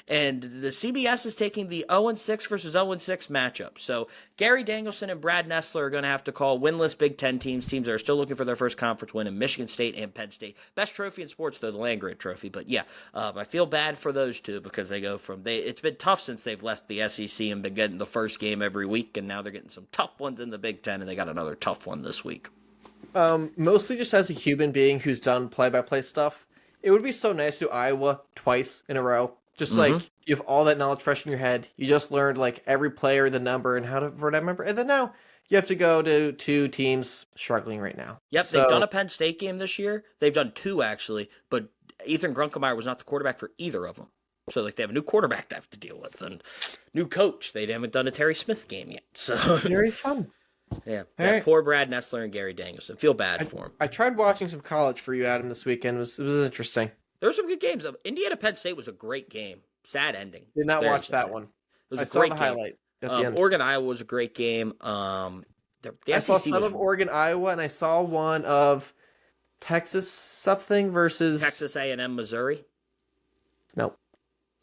And the CBS is taking the 0-6 versus 0-6 matchup. So Gary Danielson and Brad Nessler are going to have to call winless Big Ten teams that are still looking for their first conference win in Michigan State and Penn State. Best trophy in sports, though, the Land-Grant Trophy. But yeah, I feel bad for those two because they go from it's been tough since they've left the SEC and been getting the first game every week, and now they're getting some tough ones in the Big Ten, and they got another tough one this week. Mostly just as a human being who's done play-by-play stuff, it would be so nice to do Iowa twice in a row. Just like you have all that knowledge fresh in your head. You just learned like every player, the number, and how to remember. And then now you have to go to 2 teams struggling right now. Yep, so, they've done a Penn State game this year. They've done 2 actually, but Ethan Grunkemeyer was not the quarterback for either of them. So like they have a new quarterback they have to deal with and new coach. They haven't done a Terry Smith game yet. So very fun. Yeah, right. Poor Brad Nessler and Gary Danielson. Feel bad for him. I tried watching some college for you, Adam, this weekend. It was interesting. There were some good games. Indiana Penn State was a great game. Sad ending. Did not watch that one. It was I a saw great the game. highlight at the end. Oregon Iowa was a great game. I saw some of Oregon Iowa, and I saw one of Texas something versus Texas A&M Missouri. Nope.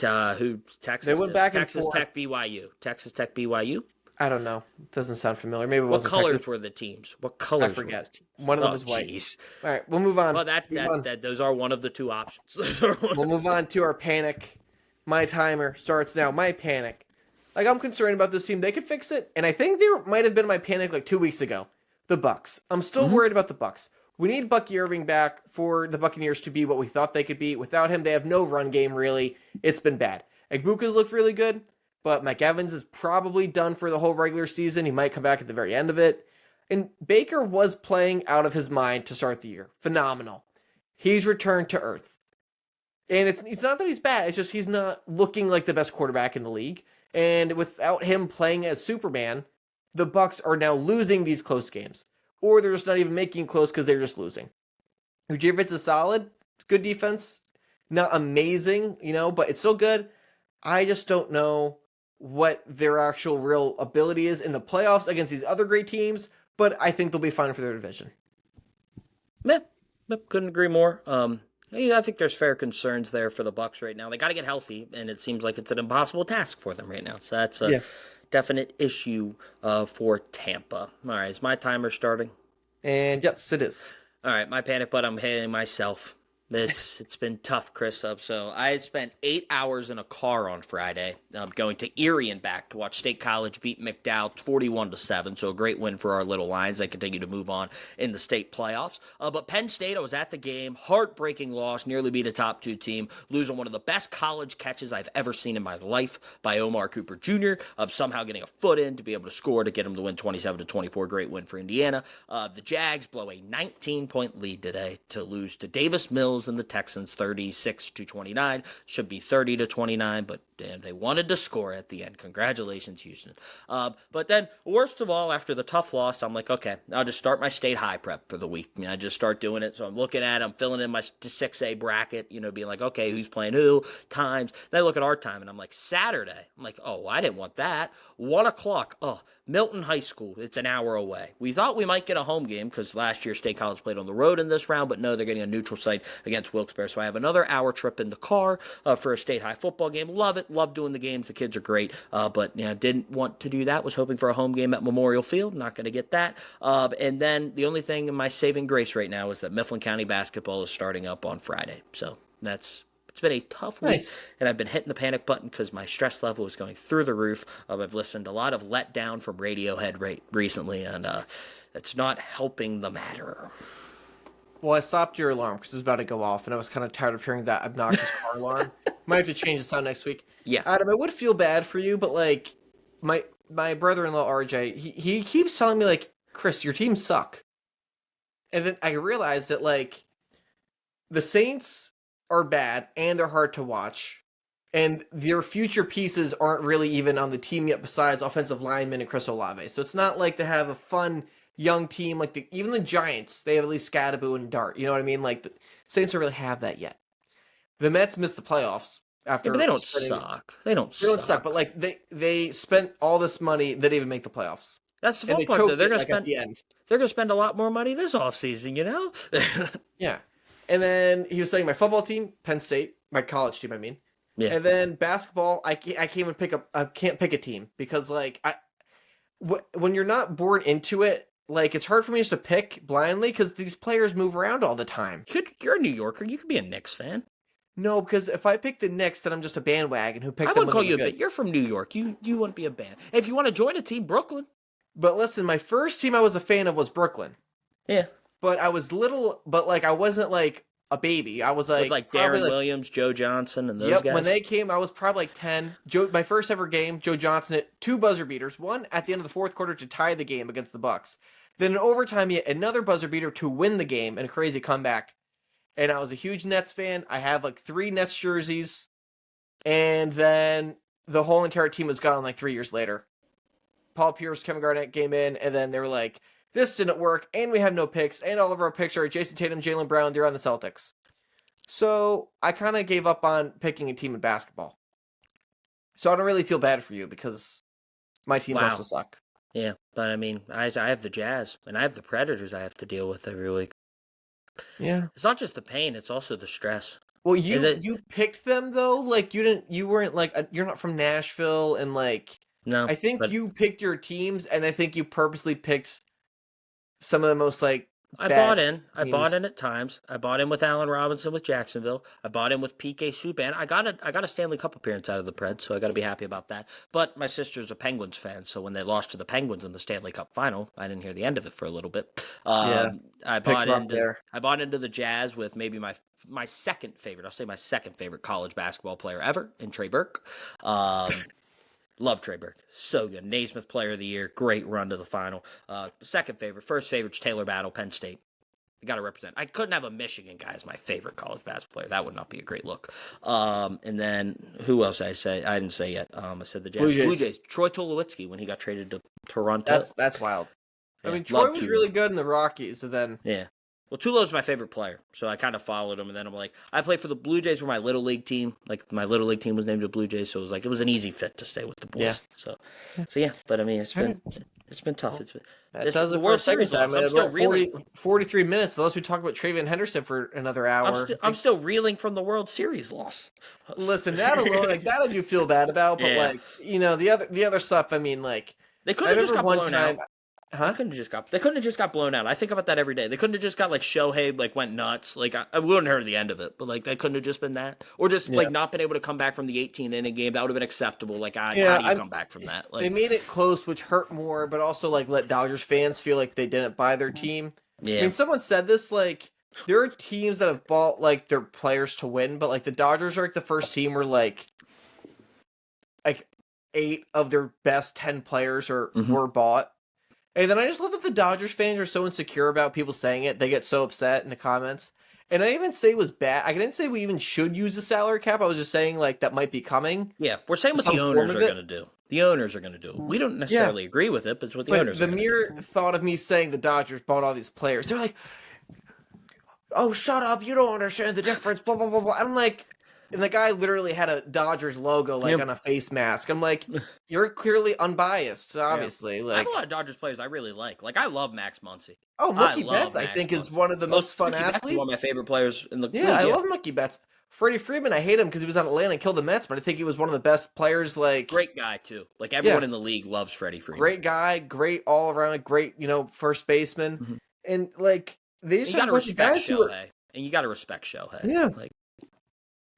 Who Texas? They went back Texas and forth. Tech BYU. Texas Tech BYU. I don't know. It doesn't sound familiar. Maybe it wasn't What colors Texas. were the teams? What colors? I forget. Were the teams? One of them was white. Geez. All right, we'll move on. Well, those are one of the 2 options. We'll move on to our panic. My timer starts now. My panic. Like, I'm concerned about this team. They could fix it, and I think they might have been my panic like 2 weeks ago. The Bucs. I'm still worried about the Bucs. We need Bucky Irving back for the Buccaneers to be what we thought they could be. Without him, they have no run game, really. It's been bad. Egbuka's looked really good, but Mike Evans is probably done for the whole regular season. He might come back at the very end of it. And Baker was playing out of his mind to start the year. Phenomenal. He's returned to earth. And it's not that he's bad. It's just he's not looking like the best quarterback in the league. And without him playing as Superman, the Bucs are now losing these close games. Or they're just not even making it close because they're just losing. Ujirvitz is solid. It's good defense. Not amazing, but it's still good. I just don't know what their actual real ability is in the playoffs against these other great teams, but I think they'll be fine for their division. Couldn't agree more. I think there's fair concerns there for the Bucs right now. They got to get healthy, and it seems like it's an impossible task for them right now. So that's a definite issue for Tampa. All right, is my timer starting? And yes, it is. All right, my panic button, I'm hitting myself. It's been tough, Chris. So I had spent 8 hours in a car on Friday, going to Erie and back to watch State College beat McDowell 41-7. So a great win for our little Lions. They continue to move on in the state playoffs. But Penn State, I was at the game, heartbreaking loss, nearly beat a top 2 team, losing one of the best college catches I've ever seen in my life by Omar Cooper Jr. Somehow getting a foot in to be able to score to get him to win 27-24. Great win for Indiana. The Jags blow a 19-point lead today to lose to Davis Mills and the Texans 36-29. Should be 30-29, but damn, they wanted to score at the end. Congratulations, Houston. But then, worst of all, after the tough loss, I'm like, okay, I'll just start my state high prep for the week. I just start doing it. So I'm looking at it, I'm filling in my 6A bracket, being like, okay, who's playing who, times. Then I look at our time, and I'm like, Saturday. I'm like, oh, I didn't want that. 1 o'clock. Oh, Milton High School. It's an hour away. We thought we might get a home game because last year State College played on the road in this round, but no, they're getting a neutral site against Wilkes-Barre. So I have another hour trip in the car for a state high football game. Love it. Love doing the games. The kids are great. But didn't want to do that. Was hoping for a home game at Memorial Field. Not going to get that. And then the only thing in my saving grace right now is that Mifflin County basketball is starting up on Friday. So it's been a tough week, and I've been hitting the panic button because my stress level is going through the roof. I've listened to a lot of Let Down from Radiohead recently, and it's not helping the matter. Well, I stopped your alarm because it was about to go off, and I was kind of tired of hearing that obnoxious car alarm. Might have to change the sound next week. Yeah. Adam, I would feel bad for you, but, like, my brother-in-law, RJ, he keeps telling me, like, Chris, your team suck. And then I realized that, like, the Saints are bad, and they're hard to watch. And their future pieces aren't really even on the team yet besides offensive lineman and Chris Olave. So it's not like they have a fun young team. Like even the Giants, they have at least Scadaboo and Dart. You know what I mean? Like the Saints don't really have that yet. The Mets missed the playoffs after. Yeah, but they don't suck. They don't suck. But like they spent all this money. They didn't even make the playoffs. That's the fun part. They're going to spend. At the end. They're going to spend a lot more money this offseason. Yeah. And then he was saying my football team, Penn State, my college team, I mean. Yeah. And then basketball, I can't even can't pick a team because like when you're not born into it, like it's hard for me just to pick blindly because these players move around all the time. You're a New Yorker. You could be a Knicks fan. No, because if I pick the Knicks, then I'm just a bandwagon who picked them. I wouldn't call you a bit. You're from New York. You wouldn't be a band. If you want to join a team, Brooklyn. But listen, my first team I was a fan of was Brooklyn. Yeah. But I was little, but like I wasn't like a baby. I was like, with Darren Williams, Joe Johnson, and those guys. When they came, I was probably like 10. My first ever game, Joe Johnson hit 2 buzzer beaters. One at the end of the fourth quarter to tie the game against the Bucks. Then in overtime, he hit another buzzer beater to win the game and a crazy comeback. And I was a huge Nets fan. I have like 3 Nets jerseys. And then the whole entire team was gone like 3 years later. Paul Pierce, Kevin Garnett came in, and then they were like, this didn't work, and we have no picks, and all of our picks are Jason Tatum, Jaylen Brown, they're on the Celtics. So I kind of gave up on picking a team in basketball. So I don't really feel bad for you because my teams also suck. Yeah, but I mean, I have the Jazz, and I have the Predators I have to deal with every week. Yeah. It's not just the pain, it's also the stress. Well, you picked them, though? Like, you weren't, like, you're not from Nashville, and, like... No. I think you picked your teams, and I think you purposely picked some of the most like I bought in at times. I bought in with Allen Robinson with Jacksonville. I bought in with PK Subban. I got a Stanley Cup appearance out of the Preds, so I got to be happy about that. But my sister's a Penguins fan, so when they lost to the Penguins in the Stanley Cup final, I didn't hear the end of it for a little bit. I bought into the Jazz with maybe my second favorite. I'll say my second favorite college basketball player ever in Trey Burke. Love Trey Burke. So good. Naismith Player of the Year. Great run to the final. Second favorite. First favorite's Taylor Battle, Penn State. You got to represent. I couldn't have a Michigan guy as my favorite college basketball player. That would not be a great look. And then, who else did I say? I didn't say yet. I said the Jazz. Blue Jays. Troy Tulowitzki when he got traded to Toronto. That's wild. Yeah, I mean, Troy was really good in the Rockies, and then... Yeah. Well, Tulo's my favorite player, so I kind of followed him, and then I'm like, I played for the Blue Jays, were my Little League team. Like, my Little League team was named the Blue Jays, so it was an easy fit to stay with the boys. Yeah. So yeah, but I mean, it's been tough. That does it for a second time. I'm still reeling. 43 minutes, unless we talk about Travion Henderson for another hour. I'm still reeling from the World Series loss. Listen, that alone, like, that I do feel bad about, but, like, you know, the other stuff, I mean, like... They could have just got blown out. They couldn't have just got blown out. I think about that every day. They couldn't have just got like Shohei like went nuts. Like I wouldn't heard the end of it, but like they couldn't have just been that, or just like not been able to come back from the 18 inning game. That would have been acceptable. Like how do you come back from that? Like they made it close, which hurt more, but also like let Dodgers fans feel like they didn't buy their team. Yeah. I mean, someone said this like there are teams that have bought like their players to win, but like the Dodgers are like the first team where like 8 of their best 10 players were bought. And then I just love that the Dodgers fans are so insecure about people saying it. They get so upset in the comments. And I didn't even say it was bad. I didn't say we even should use the salary cap. I was just saying like that might be coming. Yeah, we're saying what the owners are going to do. The owners are going to do it. We don't necessarily agree with it, but it's what the owners are going to do. The mere thought of me saying the Dodgers bought all these players, they're like, oh, shut up. You don't understand the difference. Blah, blah, blah, blah. I'm like, and the guy literally had a Dodgers logo like on a face mask. I'm like, you're clearly unbiased, obviously. Like, I have a lot of Dodgers players I really like. Like I love Max Muncy. Oh, Mookie Betts, I think, is one of the most fun athletes. One of my favorite players in the league. I love Mookie Betts. Freddie Freeman, I hate him because he was on Atlanta and killed the Mets, but I think he was one of the best players. Like great guy too. Like everyone in the league loves Freddie Freeman. Great guy, great all around, great first baseman, and like they just got to respect Shohei, and you got to respect Shohei. Yeah,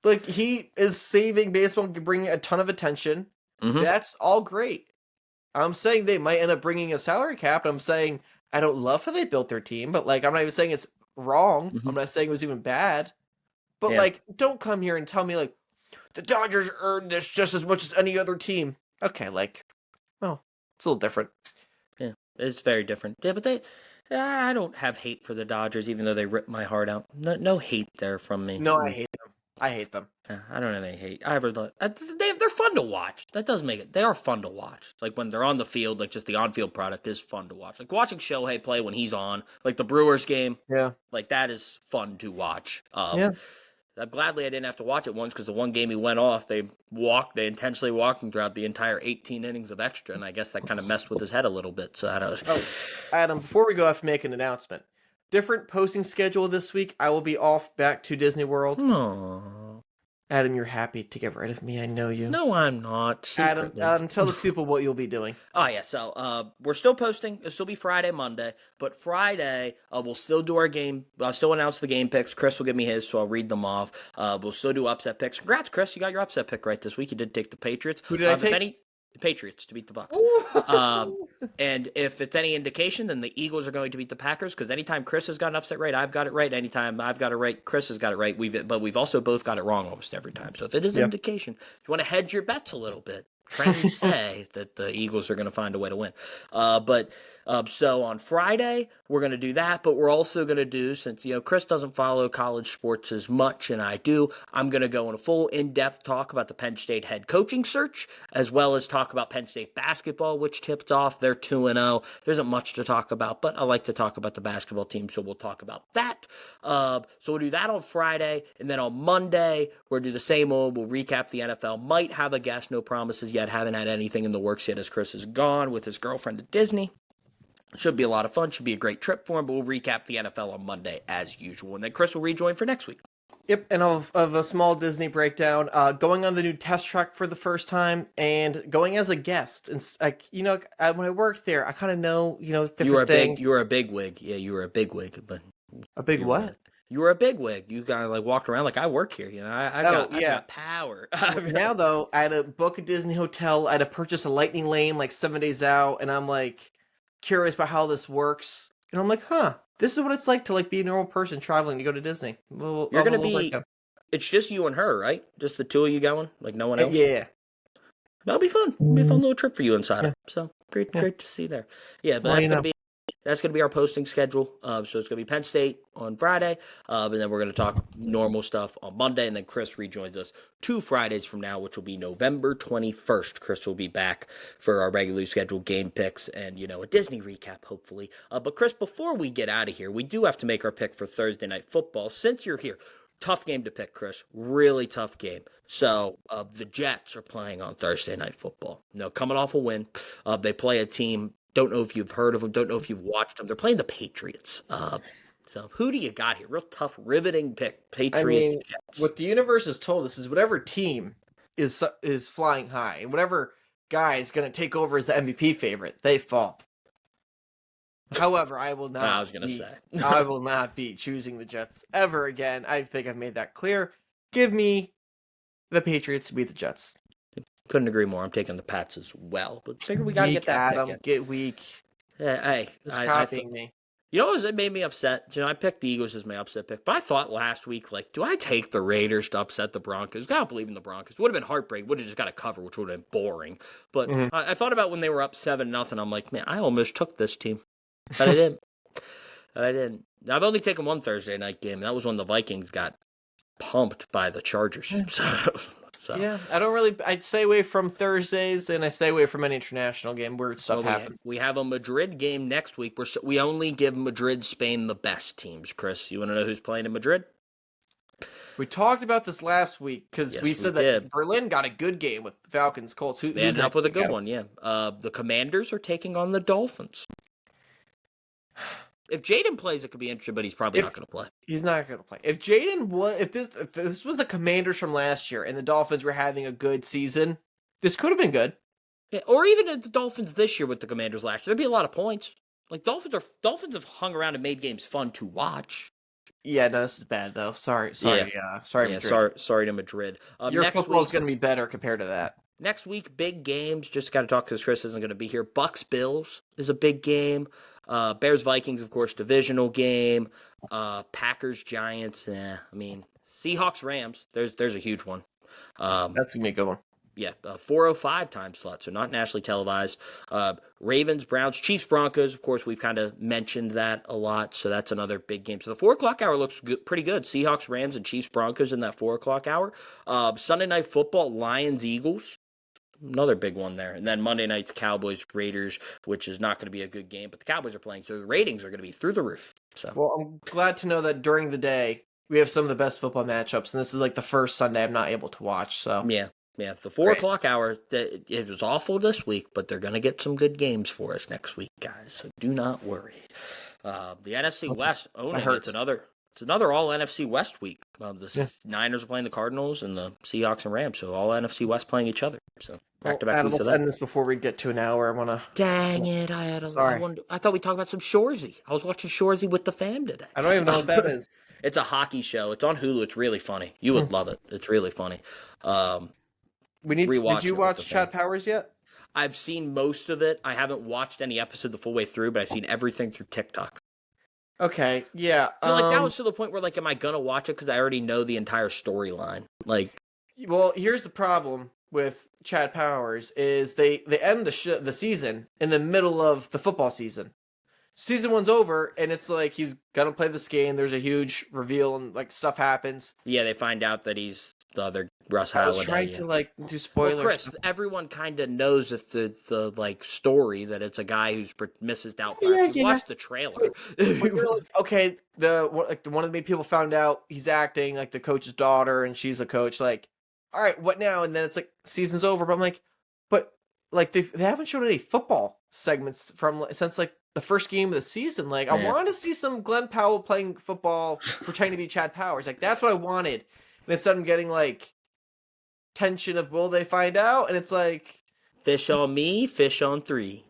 like he is saving baseball and bringing a ton of attention. That's all great. I'm saying they might end up bringing a salary cap, and I'm saying I don't love how they built their team, but like I'm not even saying it's wrong. I'm not saying it was even bad. But like, don't come here and tell me like the Dodgers earned this just as much as any other team. Okay, like, well, it's a little different. Yeah, it's very different. Yeah, but I don't have hate for the Dodgers, even though they ripped my heart out. No hate there from me. No, I hate them. I hate them. I don't have any hate. They're fun to watch. That does make it. They are fun to watch. Like when they're on the field, like just the on-field product is fun to watch. Like watching Shohei play when he's on, like the Brewers game. Yeah, like that is fun to watch. Gladly I didn't have to watch it once because the one game he went off, they intentionally walked him throughout the entire 18 innings of extra, and I guess that kind of messed with his head a little bit. So I was. Oh, Adam, before we go, I have to make an announcement. Different posting schedule this week. I will be off back to Disney World. Aww. Adam, you're happy to get rid of me. I know you. No, I'm not. Secretly. Adam, tell the people what you'll be doing. Oh, yeah. So we're still posting. It'll still be Friday, Monday. But Friday, we'll still do our game. I'll still announce the game picks. Chris will give me his, so I'll read them off. We'll still do upset picks. Congrats, Chris. You got your upset pick right this week. You did take the Patriots. Who did I take? The Patriots to beat the Bucks. And if it's any indication, then the Eagles are going to beat the Packers because anytime Chris has got an upset right, I've got it right. Anytime I've got it right, Chris has got it right. We've also both got it wrong almost every time. So if it is an indication, if you want to hedge your bets a little bit, trends say that the Eagles are going to find a way to win. So on Friday, we're going to do that, but we're also going to do, since, Chris doesn't follow college sports as much and I do, I'm going to go in a full in-depth talk about the Penn State head coaching search, as well as talk about Penn State basketball, which tipped off. They're 2-0. There isn't much to talk about, but I like to talk about the basketball team, so we'll talk about that. So we'll do that on Friday, and then on Monday, we'll do the same old. We'll recap the NFL. Might have a guest, no promises yet. Haven't had anything in the works yet as Chris is gone with his girlfriend to Disney. Should be a lot of fun. Should be a great trip for him, but we'll recap the NFL on Monday as usual. And then Chris will rejoin for next week. Yep, and of a small Disney breakdown, going on the new test track for the first time and going as a guest. And when I worked there, I kind of know, different things. You were a big wig. Yeah, you were a big wig. But a big what? You were a big wig. You kind of walked around like I work here. I got power. Now though, I had to book a Disney hotel. I had to purchase a Lightning Lane like 7 days out, and I'm like curious about how this works. And I'm like, this is what it's like to be a normal person traveling to go to Disney. You're gonna be. It's just you and her, right? Just the two of you going, like no one else. Yeah. That'll be fun. It'll be a fun little trip for you and Sada. So great to see there. Yeah, but that's going to be our posting schedule. So it's going to be Penn State on Friday, and then we're going to talk normal stuff on Monday, and then Chris rejoins us 2 Fridays from now, which will be November 21st. Chris will be back for our regularly scheduled game picks and, a Disney recap, hopefully. But Chris, before we get out of here, we do have to make our pick for Thursday Night Football. Since you're here, tough game to pick, Chris. Really tough game. So the Jets are playing on Thursday Night Football. Coming off a win. They play a team. Don't know if you've heard of them. Don't know if you've watched them. They're playing the Patriots. So who do you got here? Real tough, riveting pick. Patriots. Jets. What the universe has told us is whatever team is flying high and whatever guy is going to take over as the MVP favorite, they fall. However, I will not. I was gonna say I will not be choosing the Jets ever again. I think I've made that clear. Give me the Patriots to beat the Jets. Couldn't agree more. I'm taking the Pats as well, but figure we gotta get that Adam, pick in. get weak. Yeah, hey, just copying me. You know what made me upset? I picked the Eagles as my upset pick, but I thought last week, like, do I take the Raiders to upset the Broncos? I don't believe in the Broncos. Would have been heartbreak. Would have just got a cover, which would have been boring. But I thought about when they were up 7-0. I'm like, man, I almost took this team, but I didn't. I've only taken one Thursday night game. That was when the Vikings got pumped by the Chargers. So. Yeah, I'd stay away from Thursdays, and I stay away from any international game where stuff happens. We have a Madrid game next week. We only give Madrid, Spain the best teams. Chris, you want to know who's playing in Madrid? We talked about this last week because we said that Berlin got a good game with Falcons, Colts. They ended up with a good one, yeah. The Commanders are taking on the Dolphins. If Jaden plays, it could be interesting, but he's probably not going to play. He's not going to play. If this was the Commanders from last year, and the Dolphins were having a good season, this could have been good. Yeah, or even the Dolphins this year with the Commanders last year, there'd be a lot of points. Like Dolphins have hung around and made games fun to watch. Yeah, no, this is bad though. Sorry, Madrid. Sorry to Madrid. Your football is going to be better compared to that. Next week, big games. Just got to talk because Chris isn't going to be here. Bucks Bills is a big game. Bears Vikings, of course, divisional game. Packers Giants. Seahawks Rams. There's a huge one. That's gonna be a good one. Yeah, 4:05 time slot, so not nationally televised. Ravens Browns Chiefs Broncos. Of course, we've kind of mentioned that a lot, so that's another big game. So the 4:00 hour looks pretty good. Seahawks Rams and Chiefs Broncos in that 4:00 hour. Sunday Night Football Lions Eagles. Another big one there. And then Monday night's Cowboys Raiders, which is not going to be a good game, but the Cowboys are playing, so the ratings are going to be through the roof. So, well, I'm glad to know that during the day we have some of the best football matchups, and this is like the first Sunday I'm not able to watch. So yeah, the 4:00 hour. It was awful this week, but they're going to get some good games for us next week, guys. So do not worry. The NFC West owning it's another all NFC West week. Niners are playing the Cardinals and the Seahawks and Rams, so all NFC West playing each other. So back-to-back weeks of that. Let's end this before we get to an hour. Dang it! I thought we talked about some Shoresy. I was watching Shoresy with the fam today. I don't even know what that is. It's a hockey show. It's on Hulu. It's really funny. You would love it. It's really funny. Did you watch Chad Powers yet? I've seen most of it. I haven't watched any episode the full way through, but I've seen everything through TikTok. Okay, yeah. So that was to the point where am I gonna watch it because I already know the entire storyline? Well, here's the problem with Chad Powers is they end the season in the middle of the football season. Season 1's over, and it's like he's gonna play this game. There's a huge reveal, and stuff happens. Yeah, they find out that he's the other Russ Halliday. I was trying to do spoilers. Well, Chris, everyone kind of knows if the story that it's a guy who's misses Doubtfire. Yeah. Watch the trailer. You're okay, one of the main people found out he's acting like the coach's daughter, and she's a coach. All right, what now? And then it's season's over. But I'm they haven't shown any football segments since the first game of the season. I want to see some Glenn Powell playing football, pretending to be Chad Powers. That's what I wanted. And instead I'm getting tension of will they find out? And it's fish on me, fish on 3.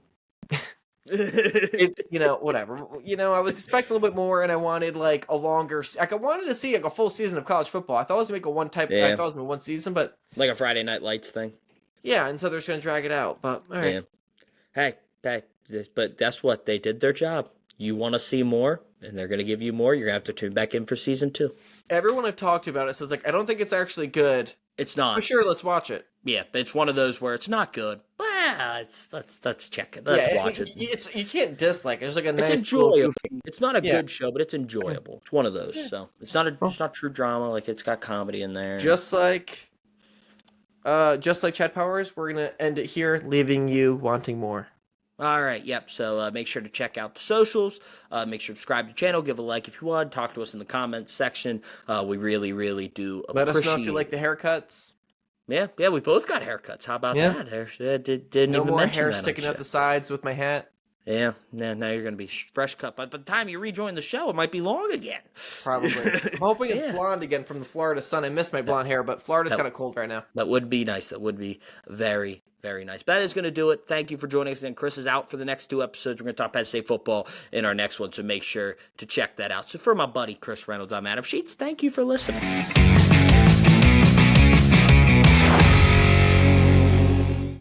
Whatever. I was expecting a little bit more, and I wanted a longer. I wanted to see a full season of college football. I thought it was gonna make I thought it was gonna be one season, but a Friday Night Lights thing. Yeah, and so they're just gonna drag it out. But all right. Yeah. Hey, but that's what they did their job. You want to see more, and they're gonna give you more. You're gonna have to tune back in for season 2. Everyone I've talked about it says I don't think it's actually good. It's not. For sure, let's watch it. Yeah, it's one of those where it's not good. But let's check it. Let's watch it. You can't dislike it. It's a nice. It's enjoyable. It's not a good show, but it's enjoyable. It's one of those. So it's not true drama. It's got comedy in there. Just like Chad Powers, we're gonna end it here, leaving you wanting more. All right, yep. So make sure to check out the socials. Make sure to subscribe to the channel. Give a like if you want. Talk to us in the comments section. We really, really do appreciate. Let us know if you like the haircuts. Yeah, we both got haircuts. How about that? Didn't no even more mention hair that sticking out the sides with my hat. Yeah, now you're going to be fresh cut. But by the time you rejoin the show, it might be long again. Probably. I'm hoping it's blonde again from the Florida sun. I miss my blonde hair, but Florida's kind of cold right now. That would be nice. That would be very, very nice. But that is going to do it. Thank you for joining us. And Chris is out for the next 2 episodes. We're going to talk Penn State football in our next one, so make sure to check that out. So for my buddy Chris Reynolds, I'm Adam Sheets. Thank you for listening.